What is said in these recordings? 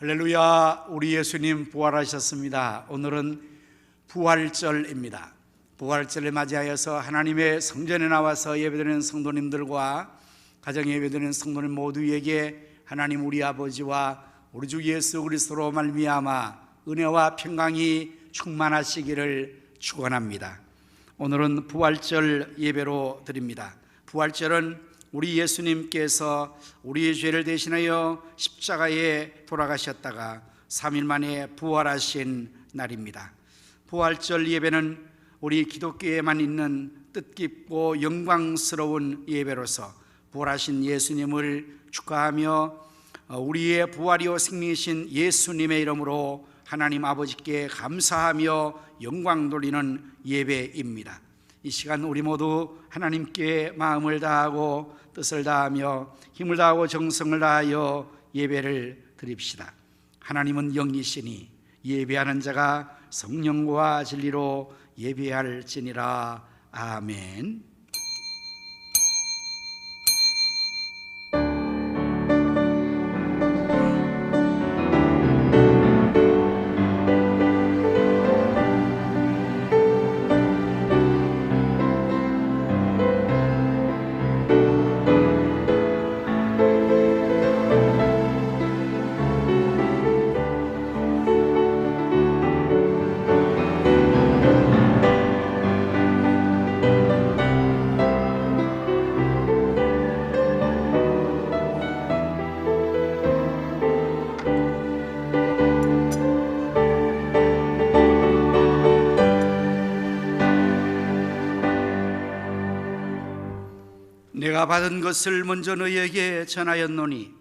할렐루야, 우리 예수님 부활하셨습니다. 오늘은 부활절입니다. 부활절을 맞이하여서 하나님의 성전에 나와서 예배드리는 성도님들과 가정에 예배드리는 성도님 모두에게 하나님 우리 아버지와 우리 주 예수 그리스도로 말미암아 은혜와 평강이 충만하시기를 축원합니다. 오늘은 부활절 예배로 드립니다. 부활절은 우리 예수님께서 우리의 죄를 대신하여 십자가에 돌아가셨다가 3일 만에 부활하신 날입니다. 부활절 예배는 우리 기독교에만 있는 뜻깊고 영광스러운 예배로서 부활하신 예수님을 축하하며 우리의 부활이요 생명이신 예수님의 이름으로 하나님 아버지께 감사하며 영광 돌리는 예배입니다. 이 시간 우리 모두 하나님께 마음을 다하고 뜻을 다하며 힘을 다하고 정성을 다하여 예배를 드립시다. 하나님은 영이시니 예배하는 자가 성령과 진리로 예배할지니라. 아멘. 내가 받은 것을 먼저 너희에게 전하였노니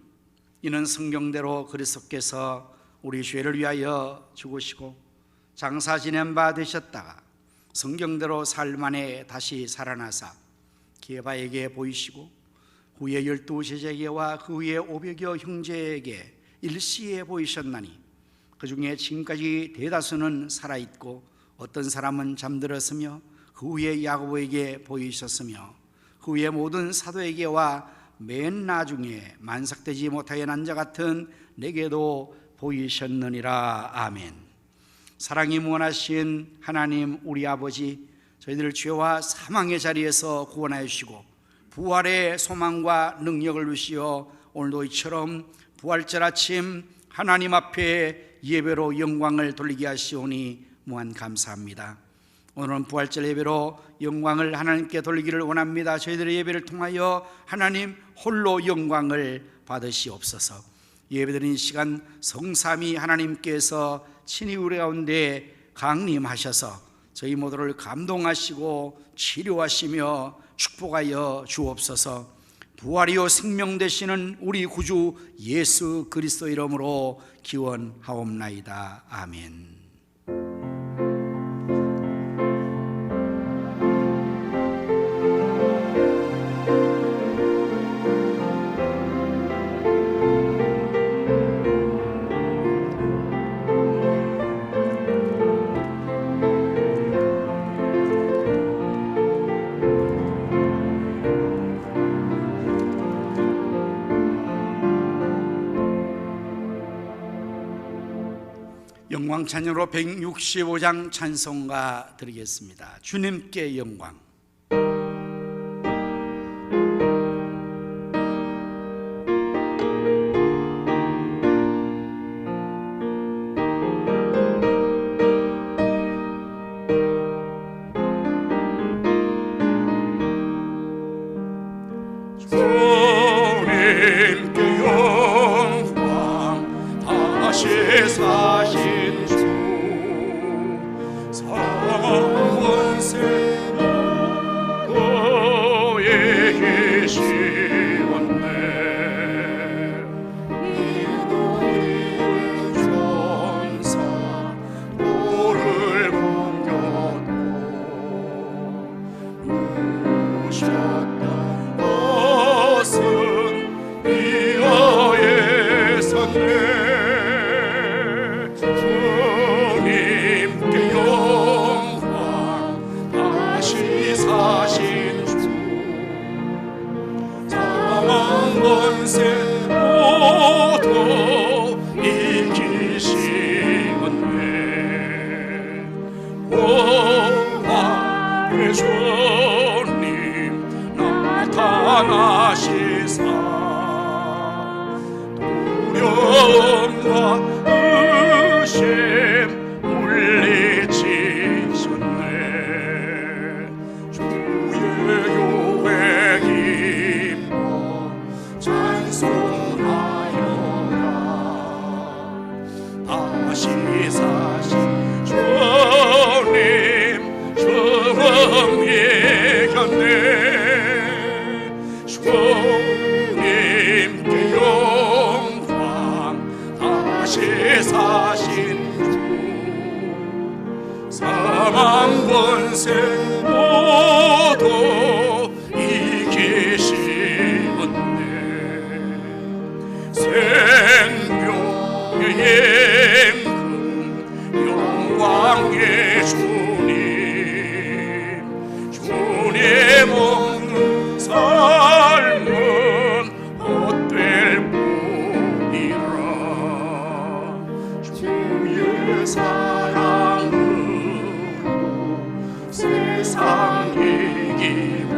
이는 성경대로 그리스도께서 우리 죄를 위하여 죽으시고 장사 지낸 바 되셨다가 성경대로 사흘 만에 다시 살아나사 게바에게 보이시고 후에 12 제자에게와 그 후에 500여 형제에게 일시에 보이셨나니 그 중에 지금까지 대다수는 살아있고 어떤 사람은 잠들었으며 그 후에 야고보에게 보이셨으며 그 후에 모든 사도에게와 맨 나중에 만삭되지 못하여 난 자 같은 내게도 보이셨느니라. 아멘. 사랑이 무한하신 하나님 우리 아버지, 저희들을 죄와 사망의 자리에서 구원하여 주시고 부활의 소망과 능력을 주시어 오늘도 이처럼 부활절 아침 하나님 앞에 예배로 영광을 돌리게 하시오니 무한 감사합니다. 오늘은 부활절 예배로 영광을 하나님께 돌리기를 원합니다. 저희들의 예배를 통하여 하나님 홀로 영광을 받으시옵소서. 예배드리는 시간 성삼위 하나님께서 친히 우리 가운데 강림하셔서 저희 모두를 감동하시고 치료하시며 축복하여 주옵소서. 부활이요 생명 되시는 우리 구주 예수 그리스도 이름으로 기원하옵나이다. 아멘. 영광 찬양으로 165장 찬송가 드리겠습니다. 주님께 영광. 주님께 영광 다시 사신 주 성원세 너에게 시원네 이노의 전사 너를 공경하고 우셨다 것은 이하에 섰네 염려와 의심 물리치셨네. 주의 교회 기뻐 찬송하여라. 다시 사신 주님 주님이 곁네. 주님께 영광. 다시 사신 주 사망 권세 모두 이기시었네. 생명의 임금 영광의 주님 없는 삶은 헛될 뿐이라. 주의 사랑으로 세상 이기고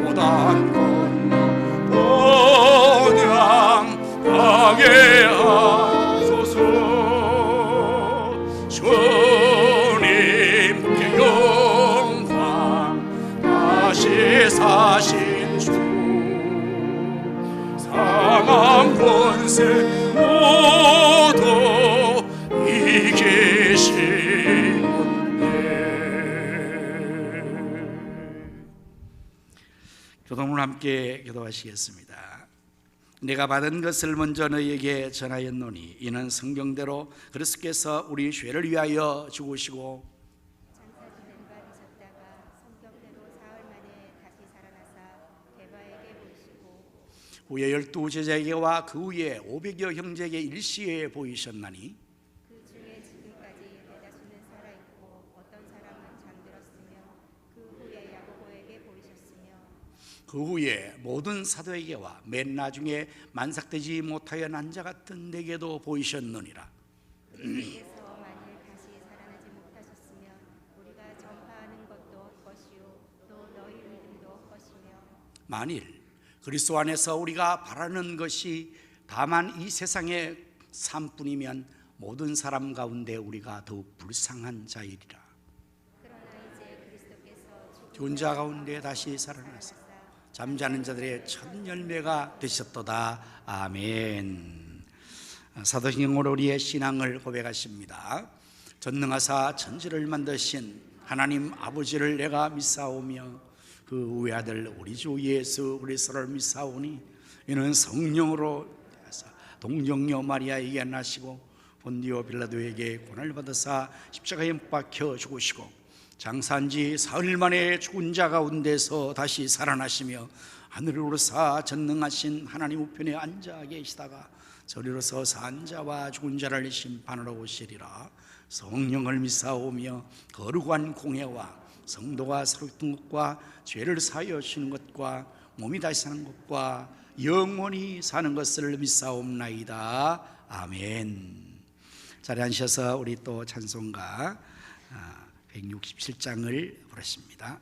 요단 건너 번향 가게 하소서. 주님께 영광. 다시 사신 주 사망 권세 모두 이기시었네. 교동을 함께 기도하시겠습니다. 내가 받은 것을 먼저 너희에게 전하였노니 이는 성경대로 그리스도께서 우리 죄를 위하여 죽으시고 장사지는 바 되셨다가 성경대로 사흘 만에 다시 살아나사 대바에게 보이시고 후에 12 제자에게와 그 후에 500여 형제에게 일시에 보이셨나니 그 중에 지금까지 대다수는 살아있고 어떤 사람은 잠들었으며 그 후에 야고보에게 보이셨으며 그 후에 모든 사도에게와 맨 나중에 만삭되지 못하여 난 자 같은 내게도 보이셨느니라. 그리스도께서 만일 다시 살아나지 못하셨으면 우리가 전파하는 것도 헛것이요 또 너희 믿음도 헛것이며 만일 그리스도 안에서 우리가 바라는 것이 다만 이 세상의 삶뿐이면 모든 사람 가운데 우리가 더욱 불쌍한 자이리라. 그러나 이제 그리스도께서 죽은 자 가운데 다시 살아나서 잠자는 자들의 첫 열매가 되셨도다. 아멘. 사도행전으로 우리의 신앙을 고백하십니다. 전능하사 천지를 만드신 하나님 아버지를 내가 믿사오며 그 외아들 우리 주 예수 그리스도를 믿사오니 이는 성령으로 동정녀 마리아에게 나시고 본디오 빌라도에게 고난을 받으사 십자가에 못 박혀 죽으시고 장사한 지 사흘 만에 죽은 자 가운데서 다시 살아나시며 하늘을 오르사 전능하신 하나님 우편에 앉아 계시다가 저리로서 산 자와 죽은 자를 심판하러 오시리라. 성령을 믿사오며 거룩한 공회와 성도가 서로 있던 것과 죄를 사하여 주시는 것과 몸이 다시 사는 것과 영원히 사는 것을 믿사옵나이다. 아멘. 자리에 앉으셔서 우리 또 찬송가 167장을 부르십니다.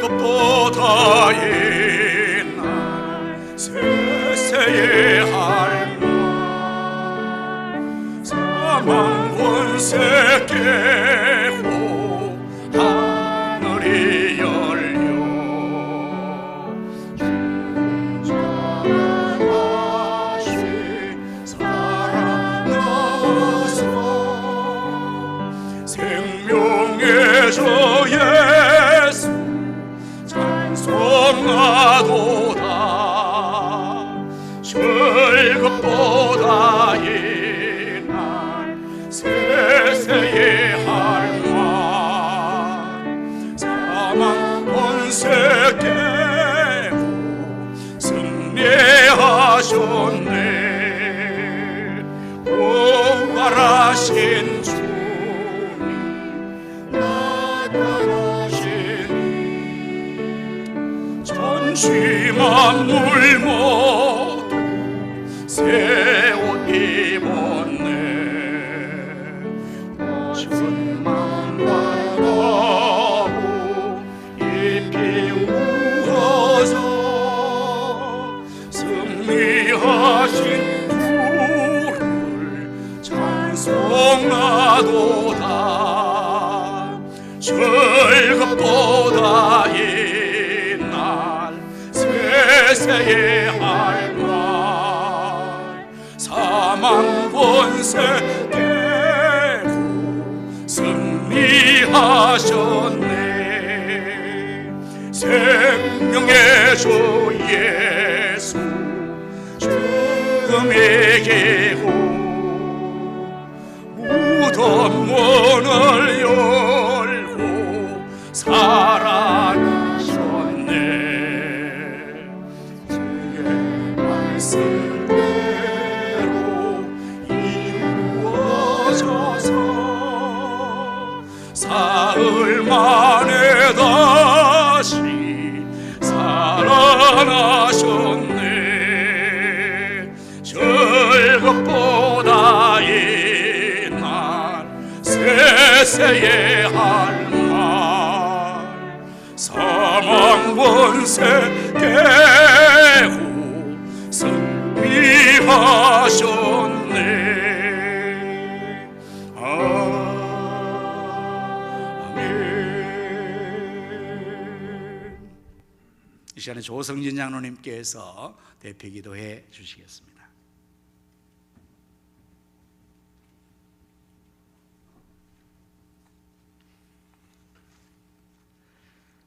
즐겁도다 옛날 세세의 할망 사망 권세 깨고 하늘이 열려 주자가 다시 살아나서 생명의 주 예수 찬송하도다. 즐겁도다 옛날 세세의 할망 사망 권세 깨고 승리하셨네. 부활하신 주님 나타나시니 심한 물 모두 새 옷 입었네. 천만과 나무 잎이 우어서 승리하신 주를 찬송하도다. 절급보다 옛날 세세의 할말 사망 권세 깨고 승리하셨네. 생명의 주 예수 죽음의 계고 무덤 문을 열고 살아나셨네. 주의 말씀대로 이루어져서 사흘 만에 다시 살아나셨네. 절급보다 옛날 세세의 할말 사망 권세 깨고 승리하셨네. 아멘. 이 시간에 조성진 장로님께서 대표기도해 주시겠습니다.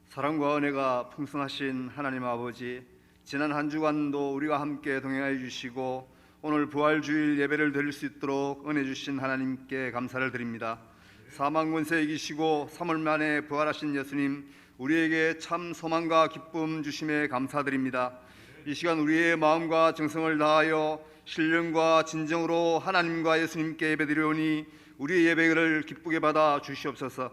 사랑과 은혜가 풍성하신 하나님 아버지, 지난 한 주간도 우리가 함께 동행하여 주시고 오늘 부활주일 예배를 드릴 수 있도록 은혜 주신 하나님께 감사를 드립니다. 사망 권세 이기시고 3월 만에 부활하신 예수님, 우리에게 참 소망과 기쁨 주심에 감사드립니다. 이 시간 우리의 마음과 정성을 다하여 신령과 진정으로 하나님과 예수님께 예배드리오니 우리의 예배를 기쁘게 받아 주시옵소서.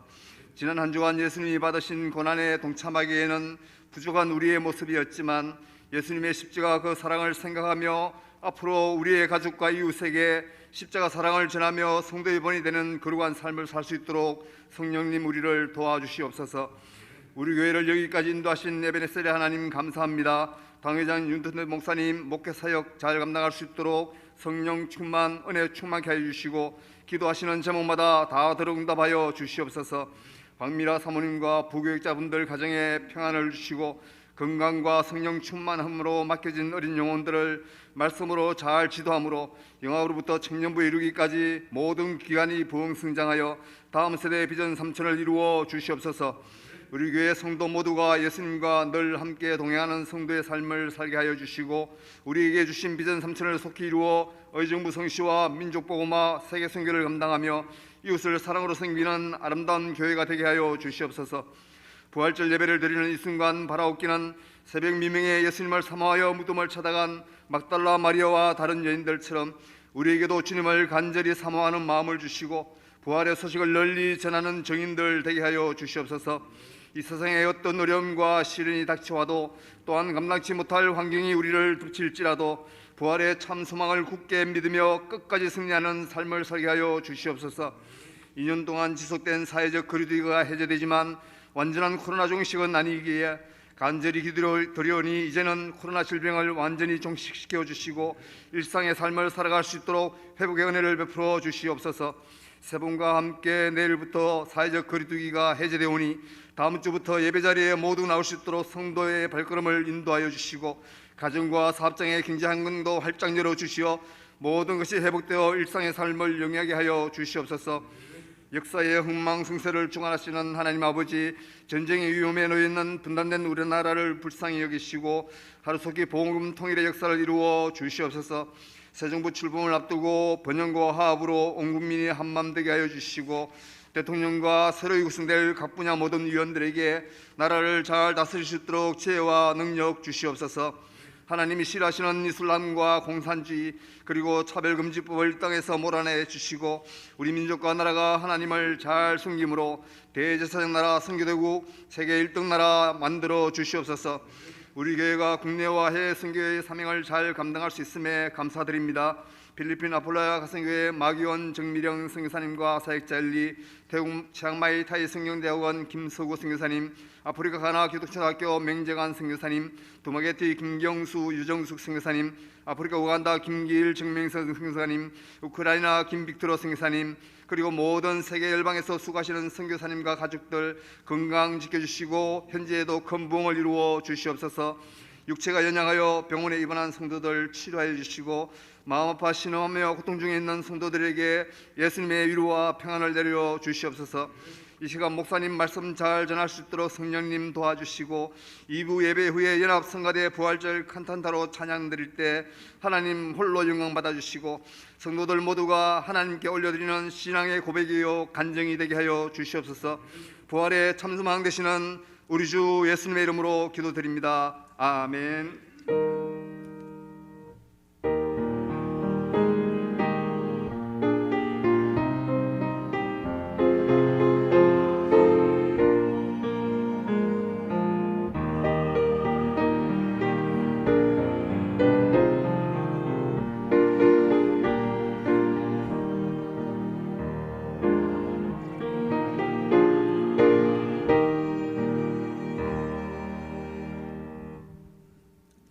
지난 한 주간 예수님이 받으신 고난에 동참하기에는 부족한 우리의 모습이었지만 예수님의 십자가 그 사랑을 생각하며 앞으로 우리의 가족과 이웃에게 십자가 사랑을 전하며 성도의 본이 되는 거룩한 삶을 살 수 있도록 성령님 우리를 도와주시옵소서. 우리 교회를 여기까지 인도하신 에베네셀의 하나님 감사합니다. 당회장 윤턴 목사님 목회 사역 잘 감당할 수 있도록 성령 충만, 은혜 충만케 하여 주시고 기도하시는 제목마다 다 들어응답하여 주시옵소서. 박미라 사모님과 부교육자분들 가정에 평안을 주시고 건강과 성령 충만함으로 맡겨진 어린 영혼들을 말씀으로 잘 지도함으로 영아로부터 청년부에 이르기까지 모든 기관이 부흥성장하여 다음 세대의 비전 3천을 이루어 주시옵소서. 우리 교회 성도 모두가 예수님과 늘 함께 동행하는 성도의 삶을 살게 하여 주시고 우리에게 주신 비전 3천을 속히 이루어 의정부 성시와 민족복음화 세계 선교를 감당하며 이웃을 사랑으로 섬기는 아름다운 교회가 되게 하여 주시옵소서. 부활절 예배를 드리는 이 순간 바라옵기는 새벽 미명에 예수님을 사모하여 무덤을 찾아간 막달라 마리아와 다른 여인들처럼 우리에게도 주님을 간절히 사모하는 마음을 주시고 부활의 소식을 널리 전하는 정인들 되게 하여 주시옵소서. 이 세상에 어떤 어려움과 시련이 닥쳐와도 또한 감당치 못할 환경이 우리를 덮칠지라도 부활의 참 소망을 굳게 믿으며 끝까지 승리하는 삶을 살게 하여 주시옵소서. 2년 동안 지속된 사회적 거리두기가 해제되지만 완전한 코로나 종식은 아니기에 간절히 기도드리오니 이제는 코로나 질병을 완전히 종식시켜 주시고 일상의 삶을 살아갈 수 있도록 회복의 은혜를 베풀어 주시옵소서. 세 분과 함께 내일부터 사회적 거리두기가 해제되오니 다음 주부터 예배자리에 모두 나올 수 있도록 성도의 발걸음을 인도하여 주시고 가정과 사업장의 경제 환경도 활짝 열어주시어 모든 것이 회복되어 일상의 삶을 영위하게 하여 주시옵소서. 역사의 흥망성쇠를 주관하시는 하나님 아버지, 전쟁의 위험에 놓여있는 분단된 우리나라를 불쌍히 여기시고 하루속히 복음 통일의 역사를 이루어 주시옵소서. 새 정부 출범을 앞두고 번영과 화합으로 온 국민이 한마음 되게 하여 주시고 대통령과 새로 구성될 각 분야 모든 위원들에게 나라를 잘 다스릴 수 있도록 지혜와 능력 주시옵소서. 하나님이 싫어하시는 이슬람과 공산주의 그리고 차별금지법을 땅에서 몰아내 주시고 우리 민족과 나라가 하나님을 잘 섬김으로 대제사장 나라 선교대국 세계 1등 나라 만들어 주시옵소서. 우리 교회가 국내와 해외 선교의 사명을 잘 감당할 수 있음에 감사드립니다. 필리핀 아폴라야 가성교회 마기원 정미령 선교사님과 사역자 엘리, 태국 치앙마이 타이 성경대학원 김서구 선교사님, 아프리카 가나 기독초등학교 맹재관 선교사님, 도마게티 김경수 유정숙 선교사님, 아프리카 우간다 김기일 정명선 선교사님, 우크라이나 김빅트로 선교사님, 그리고 모든 세계 열방에서 수고하시는 선교사님과 가족들 건강 지켜주시고 현재에도 큰 부흥을 이루어 주시옵소서. 육체가 연약하여 병원에 입원한 성도들 치료하여 주시고 마음 아파 신음하며 고통 중에 있는 성도들에게 예수님의 위로와 평안을 내려 주시옵소서. 이 시간 목사님 말씀 잘 전할 수 있도록 성령님 도와주시고 2부 예배 후에 연합 성가대 부활절 칸탄타로 찬양 드릴 때 하나님 홀로 영광 받아주시고 성도들 모두가 하나님께 올려드리는 신앙의 고백이요 간증이 되게 하여 주시옵소서. 부활의 참수망 되시는 우리 주 예수님의 이름으로 기도드립니다. 아멘.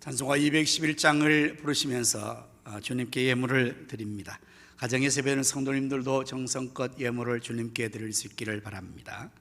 찬송가 211장을 부르시면서 주님께 예물을 드립니다. 가정에서 예배하는 성도님들도 정성껏 예물을 주님께 드릴 수 있기를 바랍니다.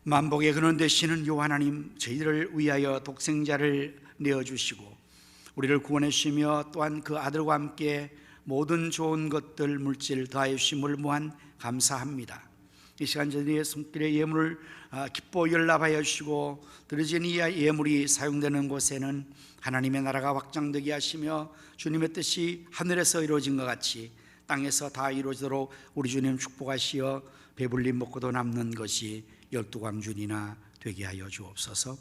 만복의 근원 되시는 요 하나님, 저희들을 위하여 독생자를 내어주시고 우리를 구원해 주시며 또한 그 아들과 함께 모든 좋은 것들 물질 더하여 주심을 무한 감사합니다. 이 시간 저희의 손길의 예물을 기뻐 연락하여 주시고 드려진 이 예물이 사용되는 곳에는 하나님의 나라가 확장되게 하시며 주님의 뜻이 하늘에서 이루어진 것 같이 땅에서 다 이루어지도록 우리 주님 축복하시어 배불리 먹고도 남는 것이 12광준이나 되게 하여 주옵소서.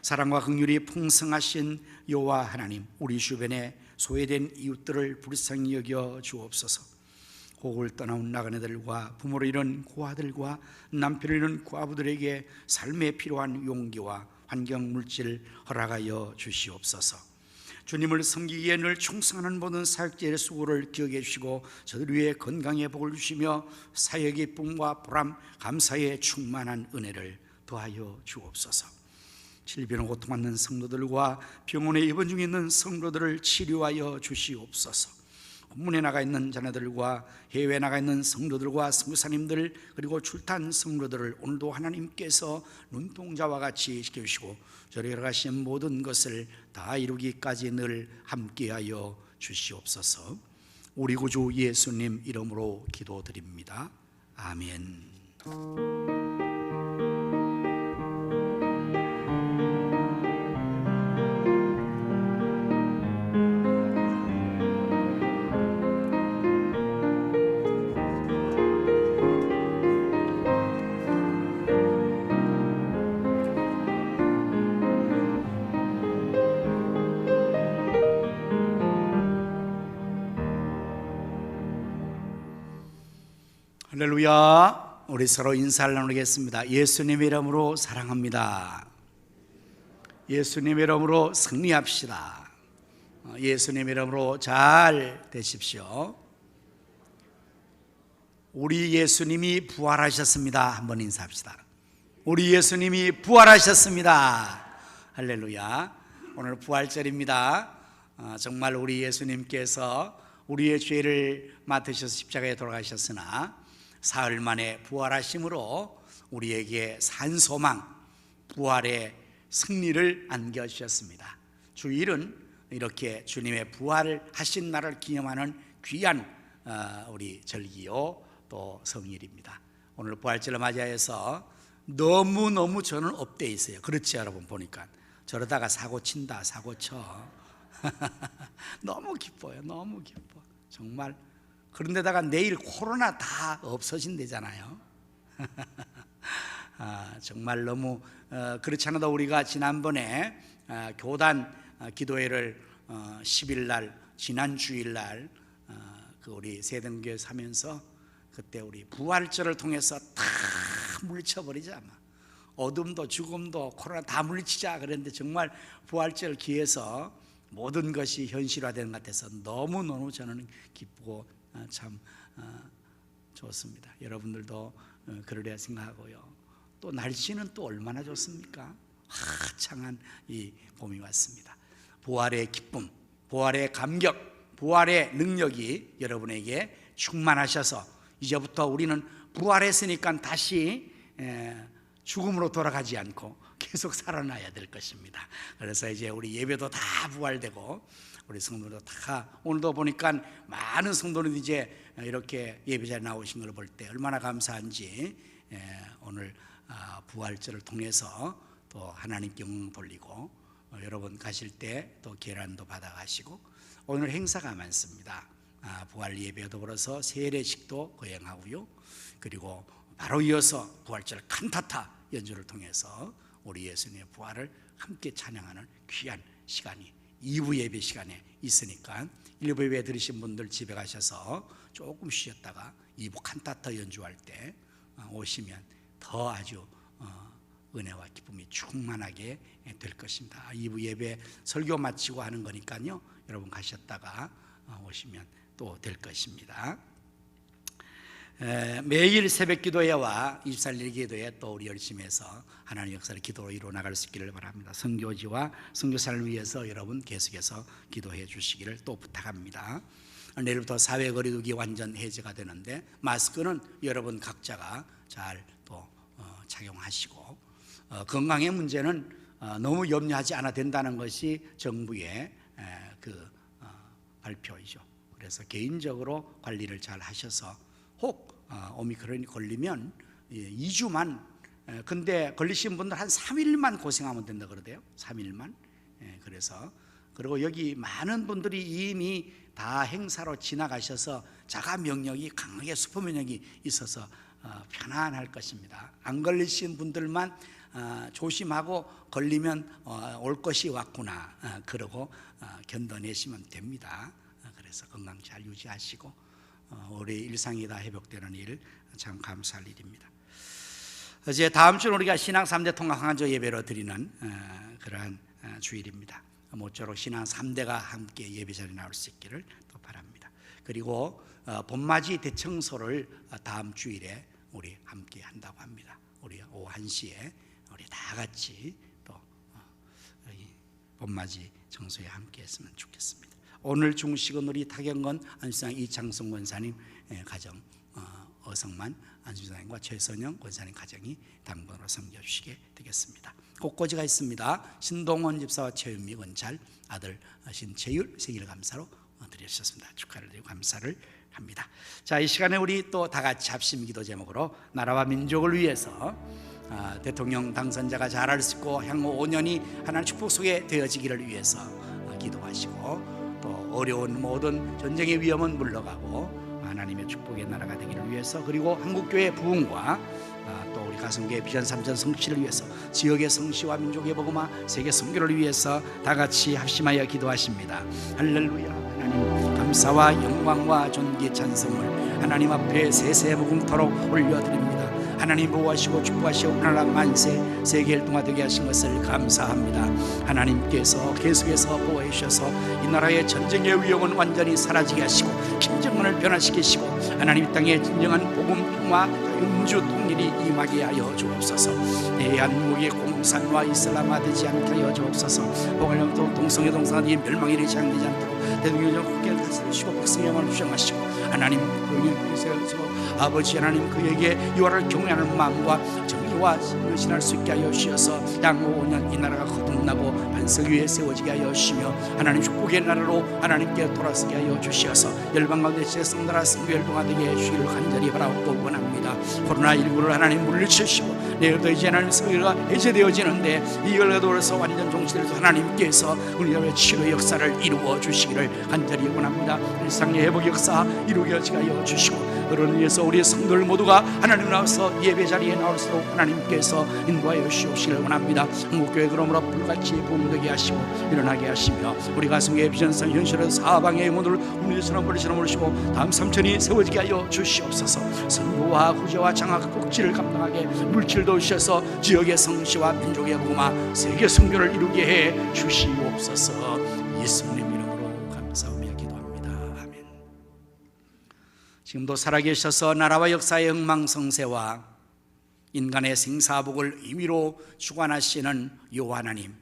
사랑과 긍휼이 풍성하신 여호와 하나님, 우리 주변에 소외된 이웃들을 불쌍히 여겨 주옵소서. 고국을 떠나온 나그네들과 부모를 잃은 고아들과 남편을 잃은 과부들에게 삶에 필요한 용기와 환경 물질 허락하여 주시옵소서. 주님을 섬기기에 늘 충성하는 모든 사역자의 수고를 기억해 주시고 저들 위해 건강의 복을 주시며 사역의 기쁨과 보람 감사의 충만한 은혜를 더하여 주옵소서. 질병으로 고통받는 성도들과 병원에 입원 중에 있는 성도들을 치료하여 주시옵소서. 본문에 나가 있는 자녀들과 해외에 나가 있는 성도들과 선교사님들 그리고 출탄 성도들을 오늘도 하나님께서 눈동자와 같이 지켜주시고 저리로 가신 모든 것을 다 이루기까지 늘 함께하여 주시옵소서. 우리 구주 예수님 이름으로 기도드립니다. 아멘. 할렐루야. 우리 서로 인사를 나누겠습니다. 예수님 이름으로 사랑합니다. 예수님 이름으로 승리합시다. 예수님 이름으로 잘 되십시오. 우리 예수님이 부활하셨습니다. 한번 인사합시다. 우리 예수님이 부활하셨습니다. 할렐루야. 오늘 부활절입니다. 정말 우리 예수님께서 우리의 죄를 맡으셔서 십자가에 돌아가셨으나 사흘 만에 부활하심으로 우리에게 산 소망, 부활의 승리를 안겨주셨습니다. 주일은 이렇게 주님의 부활하신 날을 기념하는 귀한 우리 절기요 또 성일입니다. 오늘 부활절을 맞이해서 너무너무 저는 업돼 있어요. 그렇지 여러분 보니까 저러다가 사고 친다 사고 쳐 너무 기뻐요. 너무 기뻐 정말. 그런데다가 내일 코로나 다 없어진대잖아요. 정말 너무 그렇지 않아도 우리가 지난번에 교단 기도회를 10일 날 지난 주일 날 그 우리 세등교회 사면서 그때 우리 부활절을 통해서 다 물리쳐버리자. 어둠도 죽음도 코로나 다 물리치자 그랬는데 정말 부활절 기해서 모든 것이 현실화된 것 같아서 너무너무 저는 기쁘고 참 좋습니다. 여러분들도 그러려 생각하고요. 또 날씨는 또 얼마나 좋습니까? 화창한 이 봄이 왔습니다. 부활의 기쁨, 부활의 감격, 부활의 능력이 여러분에게 충만하셔서 이제부터 우리는 부활했으니까 다시 죽음으로 돌아가지 않고 계속 살아나야 될 것입니다. 그래서 이제 우리 예배도 다 부활되고 우리 성도도 다 오늘도 보니까 많은 성도는 이제 이렇게 예배자에 나오신 걸 볼 때 얼마나 감사한지 오늘 부활절을 통해서 또 하나님께 영광 돌리고 여러분 가실 때 또 계란도 받아가시고 오늘 행사가 많습니다. 부활 예배와 더불어서 세례식도 거행하고요. 그리고 바로 이어서 부활절 칸타타 연주를 통해서 우리 예수님의 부활을 함께 찬양하는 귀한 시간이 2부 예배 시간에 있으니까 1부 예배 들으신 분들 집에 가셔서 조금 쉬었다가 2부 칸타타 연주할 때 오시면 더 아주 은혜와 기쁨이 충만하게 될 것입니다. 2부 예배 설교 마치고 하는 거니까요. 여러분 가셨다가 오시면 또 될 것입니다. 매일 새벽 기도회와 24일 기도회 또 우리 열심히 해서 하나님 역사를 기도로 이루어 나갈 수 있기를 바랍니다. 선교지와 선교사를 위해서 여러분 계속해서 기도해 주시기를 또 부탁합니다. 내일부터 사회 거리두기 완전 해제가 되는데 마스크는 여러분 각자가 잘 또 착용하시고 건강의 문제는 너무 염려하지 않아도 된다는 것이 정부의 발표이죠. 그래서 개인적으로 관리를 잘 하셔서 혹 오미크론이 걸리면 2주만 근데 걸리신 분들 한 3일만 고생하면 된다 그러대요. 3일만. 그래서 그리고 여기 많은 분들이 이미 다 행사로 지나가셔서 자가 면역이 강하게 슈퍼 면역이 있어서 편안할 것입니다. 안 걸리신 분들만 조심하고 걸리면 올 것이 왔구나 그러고 견뎌내시면 됩니다. 그래서 건강 잘 유지하시고 올해 일상이 다 회복되는 일 참 감사할 일입니다. 이제 다음 주는 우리가 신앙 3대 통합 강조 예배로 드리는 그러한 주일입니다. 모쪼록 신앙 3대가 함께 예배 자리에 나올 수 있기를 또 바랍니다. 그리고 봄맞이 대청소를 다음 주일에 우리 함께 한다고 합니다. 우리 오후 1시에 우리 다 같이 또 봄맞이 청소에 함께 했으면 좋겠습니다. 오늘 중식은 우리 타경건 안수상 이창성 권사님 가정, 어성만 안수사님과 최선영 권사님 가정이 당번으로 섬겨주시게 되겠습니다. 꽃꽂이가 있습니다. 신동원 집사와 최윤미 권찰 아들 신채율 생일 감사로 드리셨습니다. 축하를 드리고 감사를 합니다. 자, 이 시간에 우리 또 다 같이 합심 기도 제목으로 나라와 민족을 위해서 대통령 당선자가 잘할 수 있고 향후 5년이 하나님의 축복 속에 되어지기를 위해서 기도하시고 또 어려운 모든 전쟁의 위험은 물러가고 하나님의 축복의 나라가 되기를 위해서 그리고 한국교회 부흥과 또 우리 가성교회 비전 3전 성취를 위해서 지역의 성취와 민족의 복음화 세계 선교를 위해서 다 같이 합심하여 기도하십니다. 할렐루야. 하나님 감사와 영광과 존귀 찬송을 하나님 앞에 세세 무궁토록 올려드립니다. 하나님 보호하시고 축복하시고 나라 만세 세계 일동화되게 하신 것을 감사합니다. 하나님께서 계속해서 보호해 주셔서 이 나라의 전쟁의 위험은 완전히 사라지게 하시고 김정은을 변화시키시고 하나님 땅에 진정한 복음 평화 민주 통일이 임하게 하여 주옵소서. 대한민국의 공산화 이슬람화되지 않게 하여 주옵소서. 복을영토 동성애 동성아들이 멸망이 되지 않도록 대통령 국회를 다스리시고 백성의 주장하시고 하나님 그에서 아버지 하나님 그에게 유아를 경외하는 마음과 정의와 신을 수 있게 하여 주셔서 향후 5년 이 나라가 거듭나고 반석 위에 세워지게 하여 주시며 하나님 축복의 나라로 하나님께 돌아서게 하여 주시어서 열방 가운데 제성나라 성교열동화되게 해주시기를 간절히 바라고 원합니다. 코로나19를 하나님 물리치시고 내일도 이제 하나님 성교가 해제되어지는데 이걸 돌아서 완전 종식돼서 하나님께서 우리의 치료 역사를 이루어 주시기를 간절히 원합니다. 일상의 회복 역사 이루게 하여 주시고 그러는 위해서 우리 성도들 모두가 하나님 나와서 예배 자리에 나올수록 하나님께서 인도하여 주시기를 원합니다. 한국교회 그러므로 불같이 부흥되게 하시고 일어나게 하시며 우리 가슴의 비전선 현실의 사방의 영혼을 우리처럼 버리처럼 모시고 다음 삼천이 세워지게 하여 주시옵소서. 선교와 구제와 장학 꼭지를 감당하게 물질도 주셔서 지역의 성시와 민족의 복음화 세계 선교를 이루게 해 주시옵소서. 예수님 이름으로 감사하며 기도합니다. 아멘. 지금도 살아계셔서 나라와 역사의 흥망성쇠와 인간의 생사복을 임의로 주관하시는 여호와 하나님,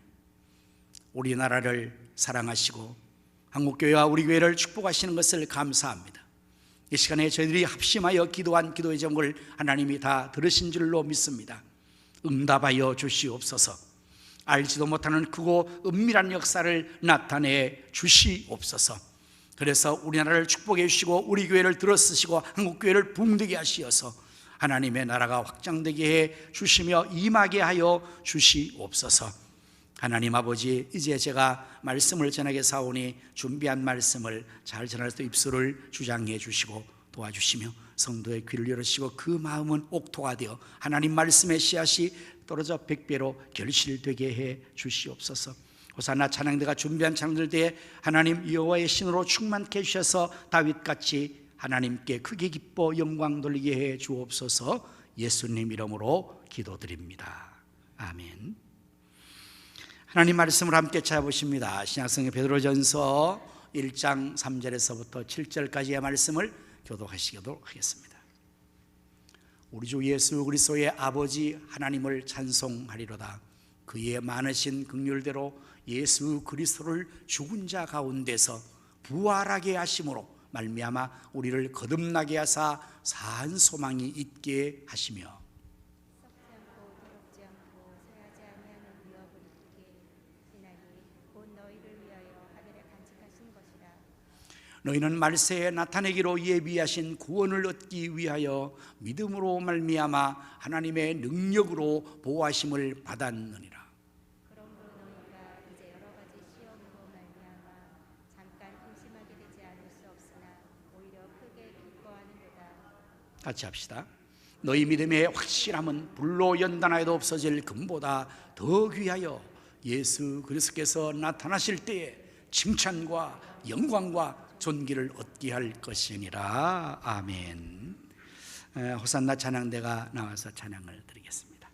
우리나라를 사랑하시고 한국교회와 우리 교회를 축복하시는 것을 감사합니다. 이 시간에 저희들이 합심하여 기도한 기도의 제목을 하나님이 다 들으신 줄로 믿습니다. 응답하여 주시옵소서. 알지도 못하는 크고 은밀한 역사를 나타내 주시옵소서. 그래서 우리나라를 축복해 주시고 우리 교회를 들어쓰시고 한국교회를 부흥되게 하시어서 하나님의 나라가 확장되게 해 주시며 임하게 하여 주시옵소서. 하나님 아버지, 이제 제가 말씀을 전하게 사오니 준비한 말씀을 잘 전할 수 입술을 주장해 주시고 도와주시며 성도의 귀를 열으시고 그 마음은 옥토가 되어 하나님 말씀의 씨앗이 떨어져 100배로 결실되게 해 주시옵소서. 호산나 찬양대가 준비한 찬양들대에 하나님 여호와의 신으로 충만케 해주셔서 다윗같이 하나님께 크게 기뻐 영광 돌리게 해 주옵소서. 예수님 이름으로 기도드립니다. 아멘. 하나님 말씀을 함께 찾아보십니다. 신약성경 베드로전서 1장 3절에서부터 7절까지의 말씀을 교독하시도록 하겠습니다. 우리 주 예수 그리스도의 아버지 하나님을 찬송하리로다. 그의 많으신 긍휼대로 예수 그리스도를 죽은 자 가운데서 부활하게 하심으로 말미암아 우리를 거듭나게 하사 사한 소망이 있게 하시며 너희는 말세에 나타내기로 예비하신 구원을 얻기 위하여 믿음으로 말미암아 하나님의 능력으로 보호하심을 받았느니라. 그러므로 너희가 이제 여러 가지 시험으로 말미암아 잠깐 근심하게 되지 않을 수 없으나 오히려 크게 기뻐하는도다. 같이 합시다. 너희 믿음의 확실함은 불로 연단하여도 없어질 금보다 더 귀하여 예수 그리스도께서 나타나실 때에 칭찬과 영광과 존귀를 얻게 할 것이니라. 아멘. 호산나 찬양대가 나와서 찬양을 드리겠습니다.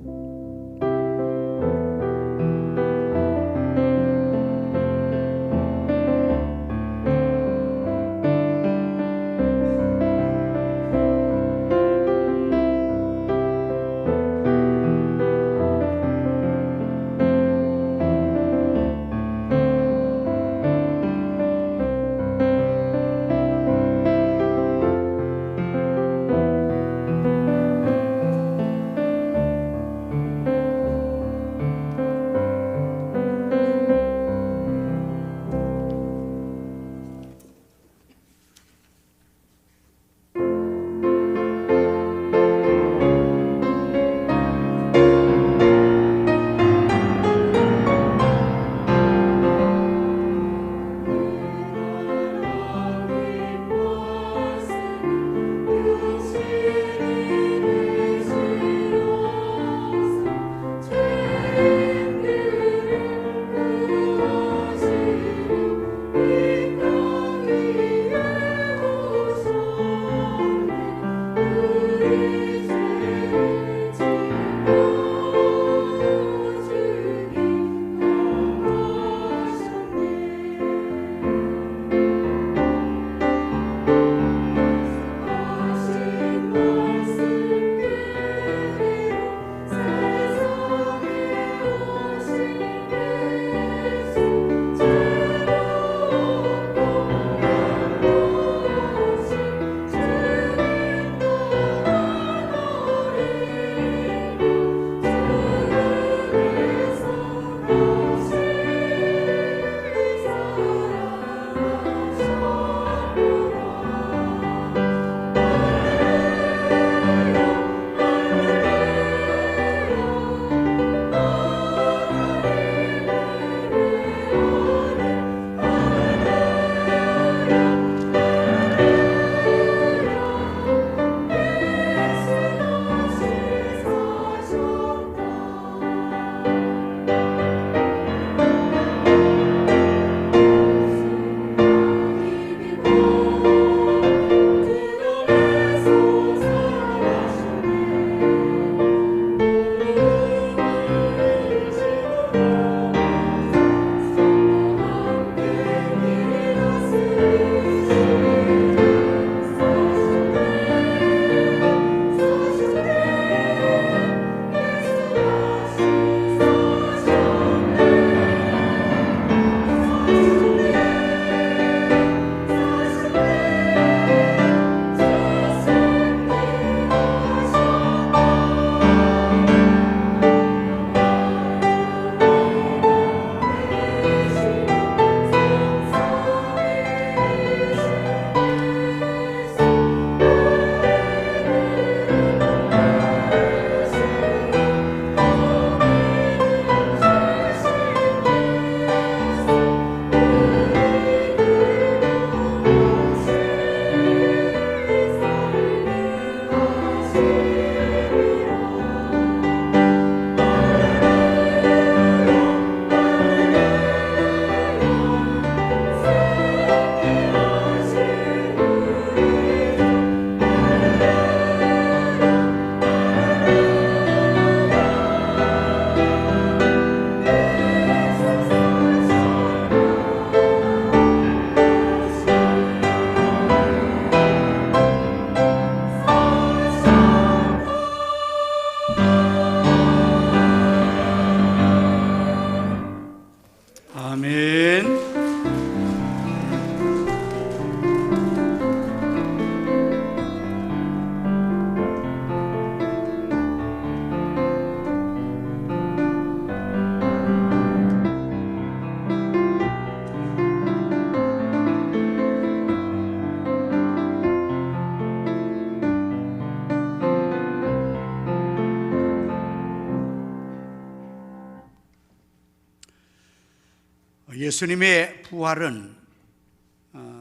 예수님의 부활은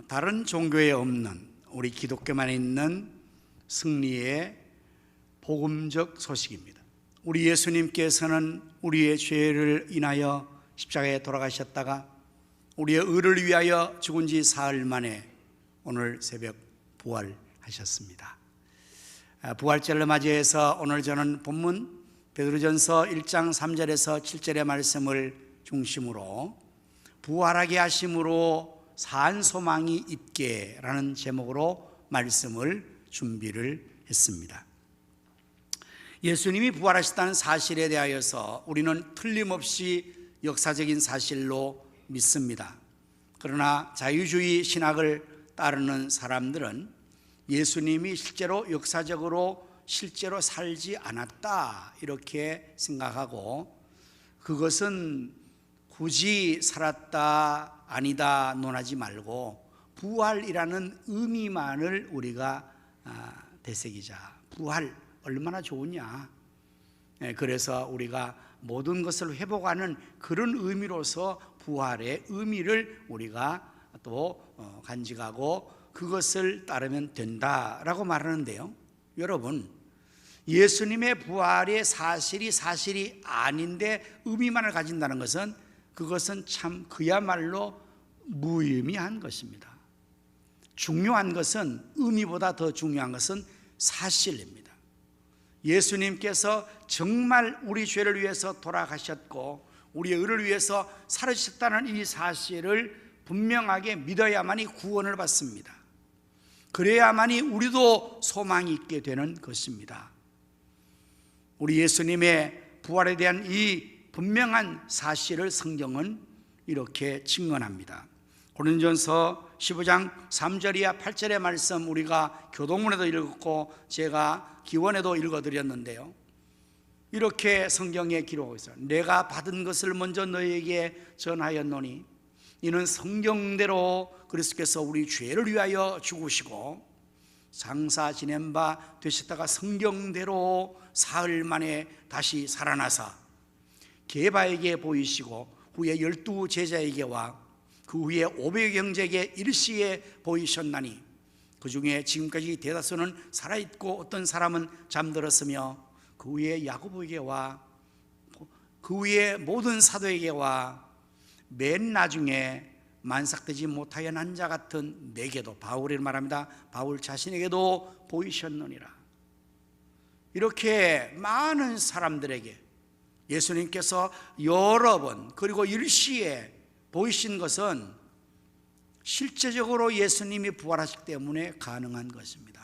다른 종교에 없는 우리 기독교만에 있는 승리의 복음적 소식입니다. 우리 예수님께서는 우리의 죄를 인하여 십자가에 돌아가셨다가 우리의 의를 위하여 죽은 지 사흘 만에 오늘 새벽 부활하셨습니다. 부활절을 맞이해서 오늘 저는 본문 베드로전서 1장 3절에서 7절의 말씀을 중심으로 부활하게 하심으로 산 소망이 있게라는 제목으로 말씀을 준비를 했습니다. 예수님이 부활하셨다는 사실에 대하여서 우리는 틀림없이 역사적인 사실로 믿습니다. 그러나 자유주의 신학을 따르는 사람들은 예수님이 실제로 역사적으로 실제로 살지 않았다 이렇게 생각하고 그것은 굳이 살았다 아니다 논하지 말고 부활이라는 의미만을 우리가 되새기자. 부활 얼마나 좋으냐. 그래서 우리가 모든 것을 회복하는 그런 의미로서 부활의 의미를 우리가 또 간직하고 그것을 따르면 된다라고 말하는데요. 여러분, 예수님의 부활의 사실이 아닌데 의미만을 가진다는 것은 그것은 참 그야말로 무의미한 것입니다. 중요한 것은 의미보다 더 중요한 것은 사실입니다. 예수님께서 정말 우리 죄를 위해서 돌아가셨고 우리의 의를 위해서 살아주셨다는 이 사실을 분명하게 믿어야만이 구원을 받습니다. 그래야만이 우리도 소망이 있게 되는 것입니다. 우리 예수님의 부활에 대한 이 분명한 사실을 성경은 이렇게 증언합니다. 고린도전서 15장 3절 이하 8절의 말씀 우리가 교동문에도 읽었고 제가 기원에도 읽어드렸는데요. 이렇게 성경에 기록하고 있어요. 내가 받은 것을 먼저 너희에게 전하였노니 이는 성경대로 그리스도께서 우리 죄를 위하여 죽으시고 장사 지낸 바 되셨다가 성경대로 사흘 만에 다시 살아나사 게바에게 보이시고 후에 12 제자에게와 그 후에 500여 형제에게 일시에 보이셨나니 그 중에 지금까지 대다수는 살아있고 어떤 사람은 잠들었으며 그 후에 야고보에게와 그 후에 모든 사도에게와 맨 나중에 만삭되지 못하여 난 자 같은 내게도 바울을 말합니다. 바울 자신에게도 보이셨느니라. 이렇게 많은 사람들에게 예수님께서 여러 번 그리고 일시에 보이신 것은 실제적으로 예수님이 부활하시기 때문에 가능한 것입니다.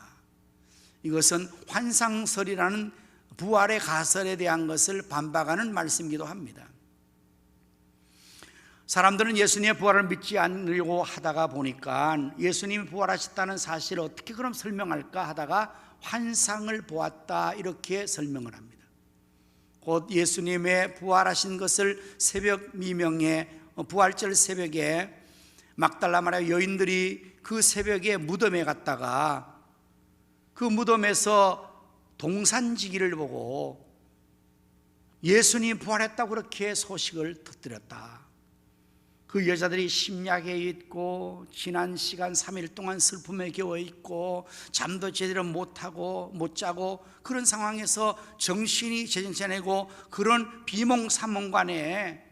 이것은 환상설이라는 부활의 가설에 대한 것을 반박하는 말씀이기도 합니다. 사람들은 예수님의 부활을 믿지 않으려고 하다가 보니까 예수님이 부활하셨다는 사실을 어떻게 그럼 설명할까 하다가 환상을 보았다 이렇게 설명을 합니다. 곧 예수님의 부활하신 것을 새벽 미명에 부활절 새벽에 막달라 마리아 여인들이 그 새벽에 무덤에 갔다가 그 무덤에서 동산지기를 보고 예수님이 부활했다고 그렇게 소식을 터뜨렸다. 그 여자들이 심야에 있고 지난 시간 3일 동안 슬픔에 겨워 있고 잠도 제대로 못하고 못 자고 그런 상황에서 정신이 제정신이고 그런 비몽사몽간에